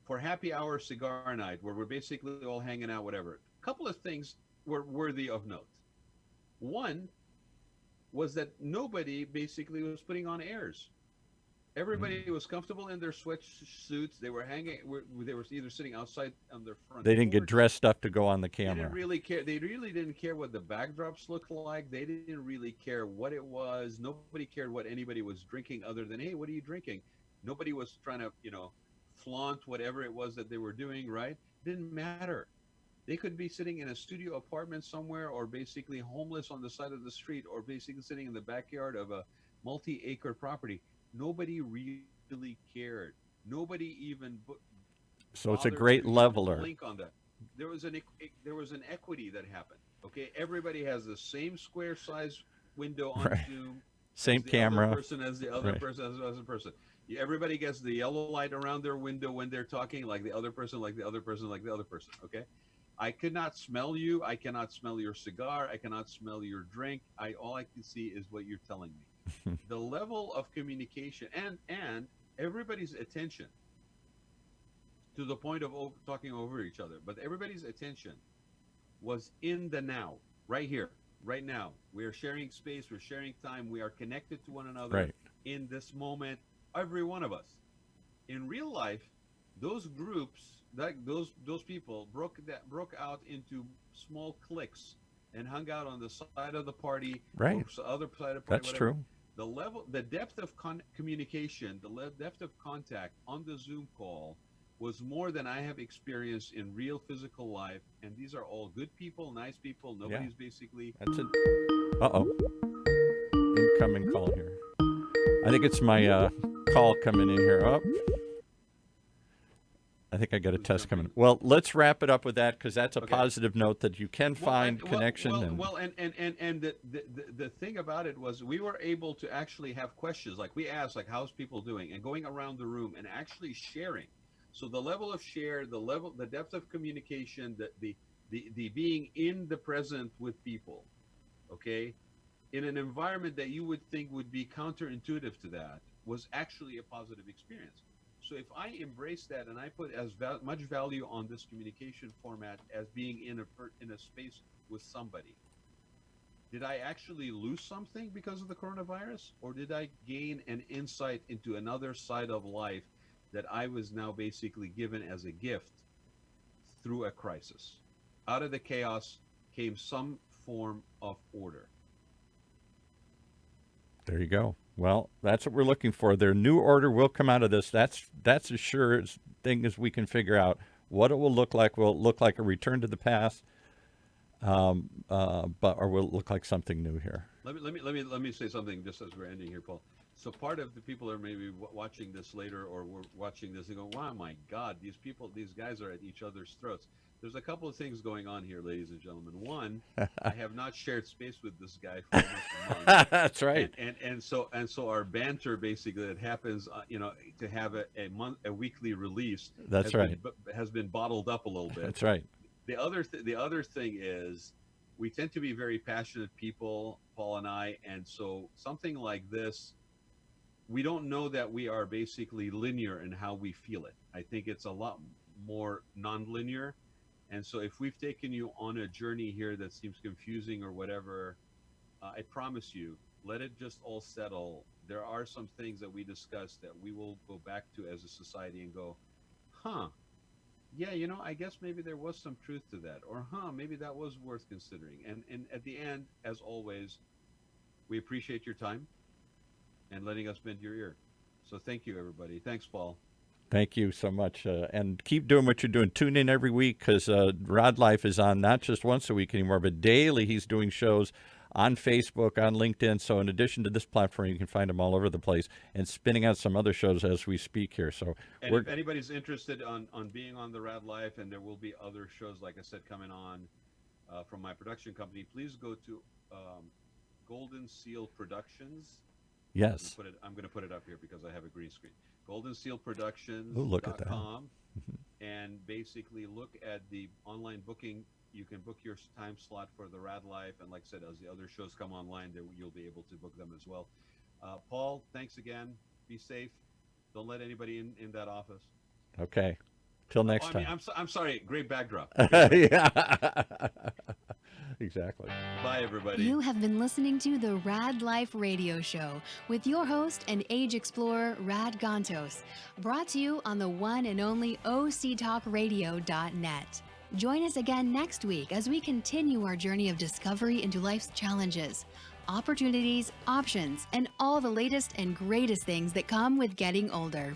for happy hour cigar night, where we're basically all hanging out, whatever, a couple of things were worthy of note. One was that nobody basically was putting on airs. Everybody was comfortable in their sweatsuits. They were hanging. They were either sitting outside on their front They didn't get porch. dressed up to go on the They didn't camera. really care. They really didn't care what the backdrops looked like. They didn't really care what it was. Nobody cared what anybody was drinking, other than, hey, what are you drinking? Nobody was trying to, flaunt whatever it was that they were doing. Right? Didn't matter. They could be sitting in a studio apartment somewhere, or basically homeless on the side of the street, or basically sitting in the backyard of a multi-acre property. Nobody really cared. Nobody even So it's a bothered great to leveler. blink on that. There was an equity that happened. Okay, everybody has the same square size window on Right. Zoom. Same As the camera. other person as the other Right. person as the other person. Everybody gets the yellow light around their window when they're talking, like the other person, like the other person, like the other person. Okay. I could not smell you. I cannot smell your cigar. I cannot smell your drink. All I can see is what you're telling me. The level of communication and everybody's attention, to the point of talking over each other, but everybody's attention was in the now, right here, right now. We are sharing space. We're sharing time. We are connected to one another Right. in this moment. Every one of us. In real life, those groups, those people broke out into small cliques and hung out on the side of the party, Right. or other side of the party. That's whatever. true. The depth of communication, the depth of contact on the Zoom call was more than I have experienced in real physical life. And these are all good people, nice people. Nobody's basically. That's it. Uh-oh. Incoming call here. I think it's my call coming in here. Oh. I think I got a test coming. Well, let's wrap it up with that, because that's a Okay. positive note that you can find connection. And the thing about it was, we were able to actually have questions. Like, we asked, like, how's people doing, and going around the room and actually sharing. So the level of share, the depth of communication, the being in the present with people, okay, in an environment that you would think would be counterintuitive to that, was actually a positive experience. So if I embrace that and I put as much value on this communication format as being in a space with somebody, did I actually lose something because of the coronavirus, or did I gain an insight into another side of life that I was now basically given as a gift through a crisis? Out of the chaos came some form of order. There you go. Well, that's what we're looking for. Their new order will come out of this. That's as sure as thing as we can figure out. What it will look like. Will it look like a return to the past, or will it look like something new here? Let me say something just as we're ending here, Paul. So part of the people are maybe watching this later, or we're watching this and go, "Wow, my God, these guys are at each other's throats." There's a couple of things going on here, ladies and gentlemen. One, I have not shared space with this guy for almost a month. That's right. And so our banter, basically, that happens, to have a weekly release. That's right. Has been bottled up a little bit. That's right. The other thing is, we tend to be very passionate people, Paul and I, and so something like this, we don't know that we are basically linear in how we feel it. I think it's a lot more non-linear. And so if we've taken you on a journey here that seems confusing or whatever, I promise you, let it just all settle. There are some things that we discussed that we will go back to as a society and go, yeah, I guess maybe there was some truth to that, or maybe that was worth considering. And at the end, as always, we appreciate your time and letting us bend your ear. So thank you, everybody. Thanks, Paul. Thank you so much. And keep doing what you're doing. Tune in every week, because Raad Life is on not just once a week anymore, but daily. He's doing shows on Facebook, on LinkedIn. So in addition to this platform, you can find him all over the place, and spinning out some other shows as we speak here. So if anybody's interested on being on the Raad Life, and there will be other shows, like I said, coming on from my production company, please go to Golden Seal Productions. Yes. I'm going to put it up here because I have a green screen. GoldenSealProductions.com. Oh, look at that. And basically look at the online booking. You can book your time slot for the Rad Life, and like I said, as the other shows come online, you'll be able to book them as well. Paul, thanks again. Be safe. Don't let anybody in that office. Okay. Till next I mean, time. I'm sorry. Great backdrop. Yeah. Exactly. Bye, everybody. You have been listening to the Rad Life Radio Show with your host and age explorer, Rad Gantos, brought to you on the one and only octalkradio.net. Join us again next week as we continue our journey of discovery into life's challenges, opportunities, options, and all the latest and greatest things that come with getting older.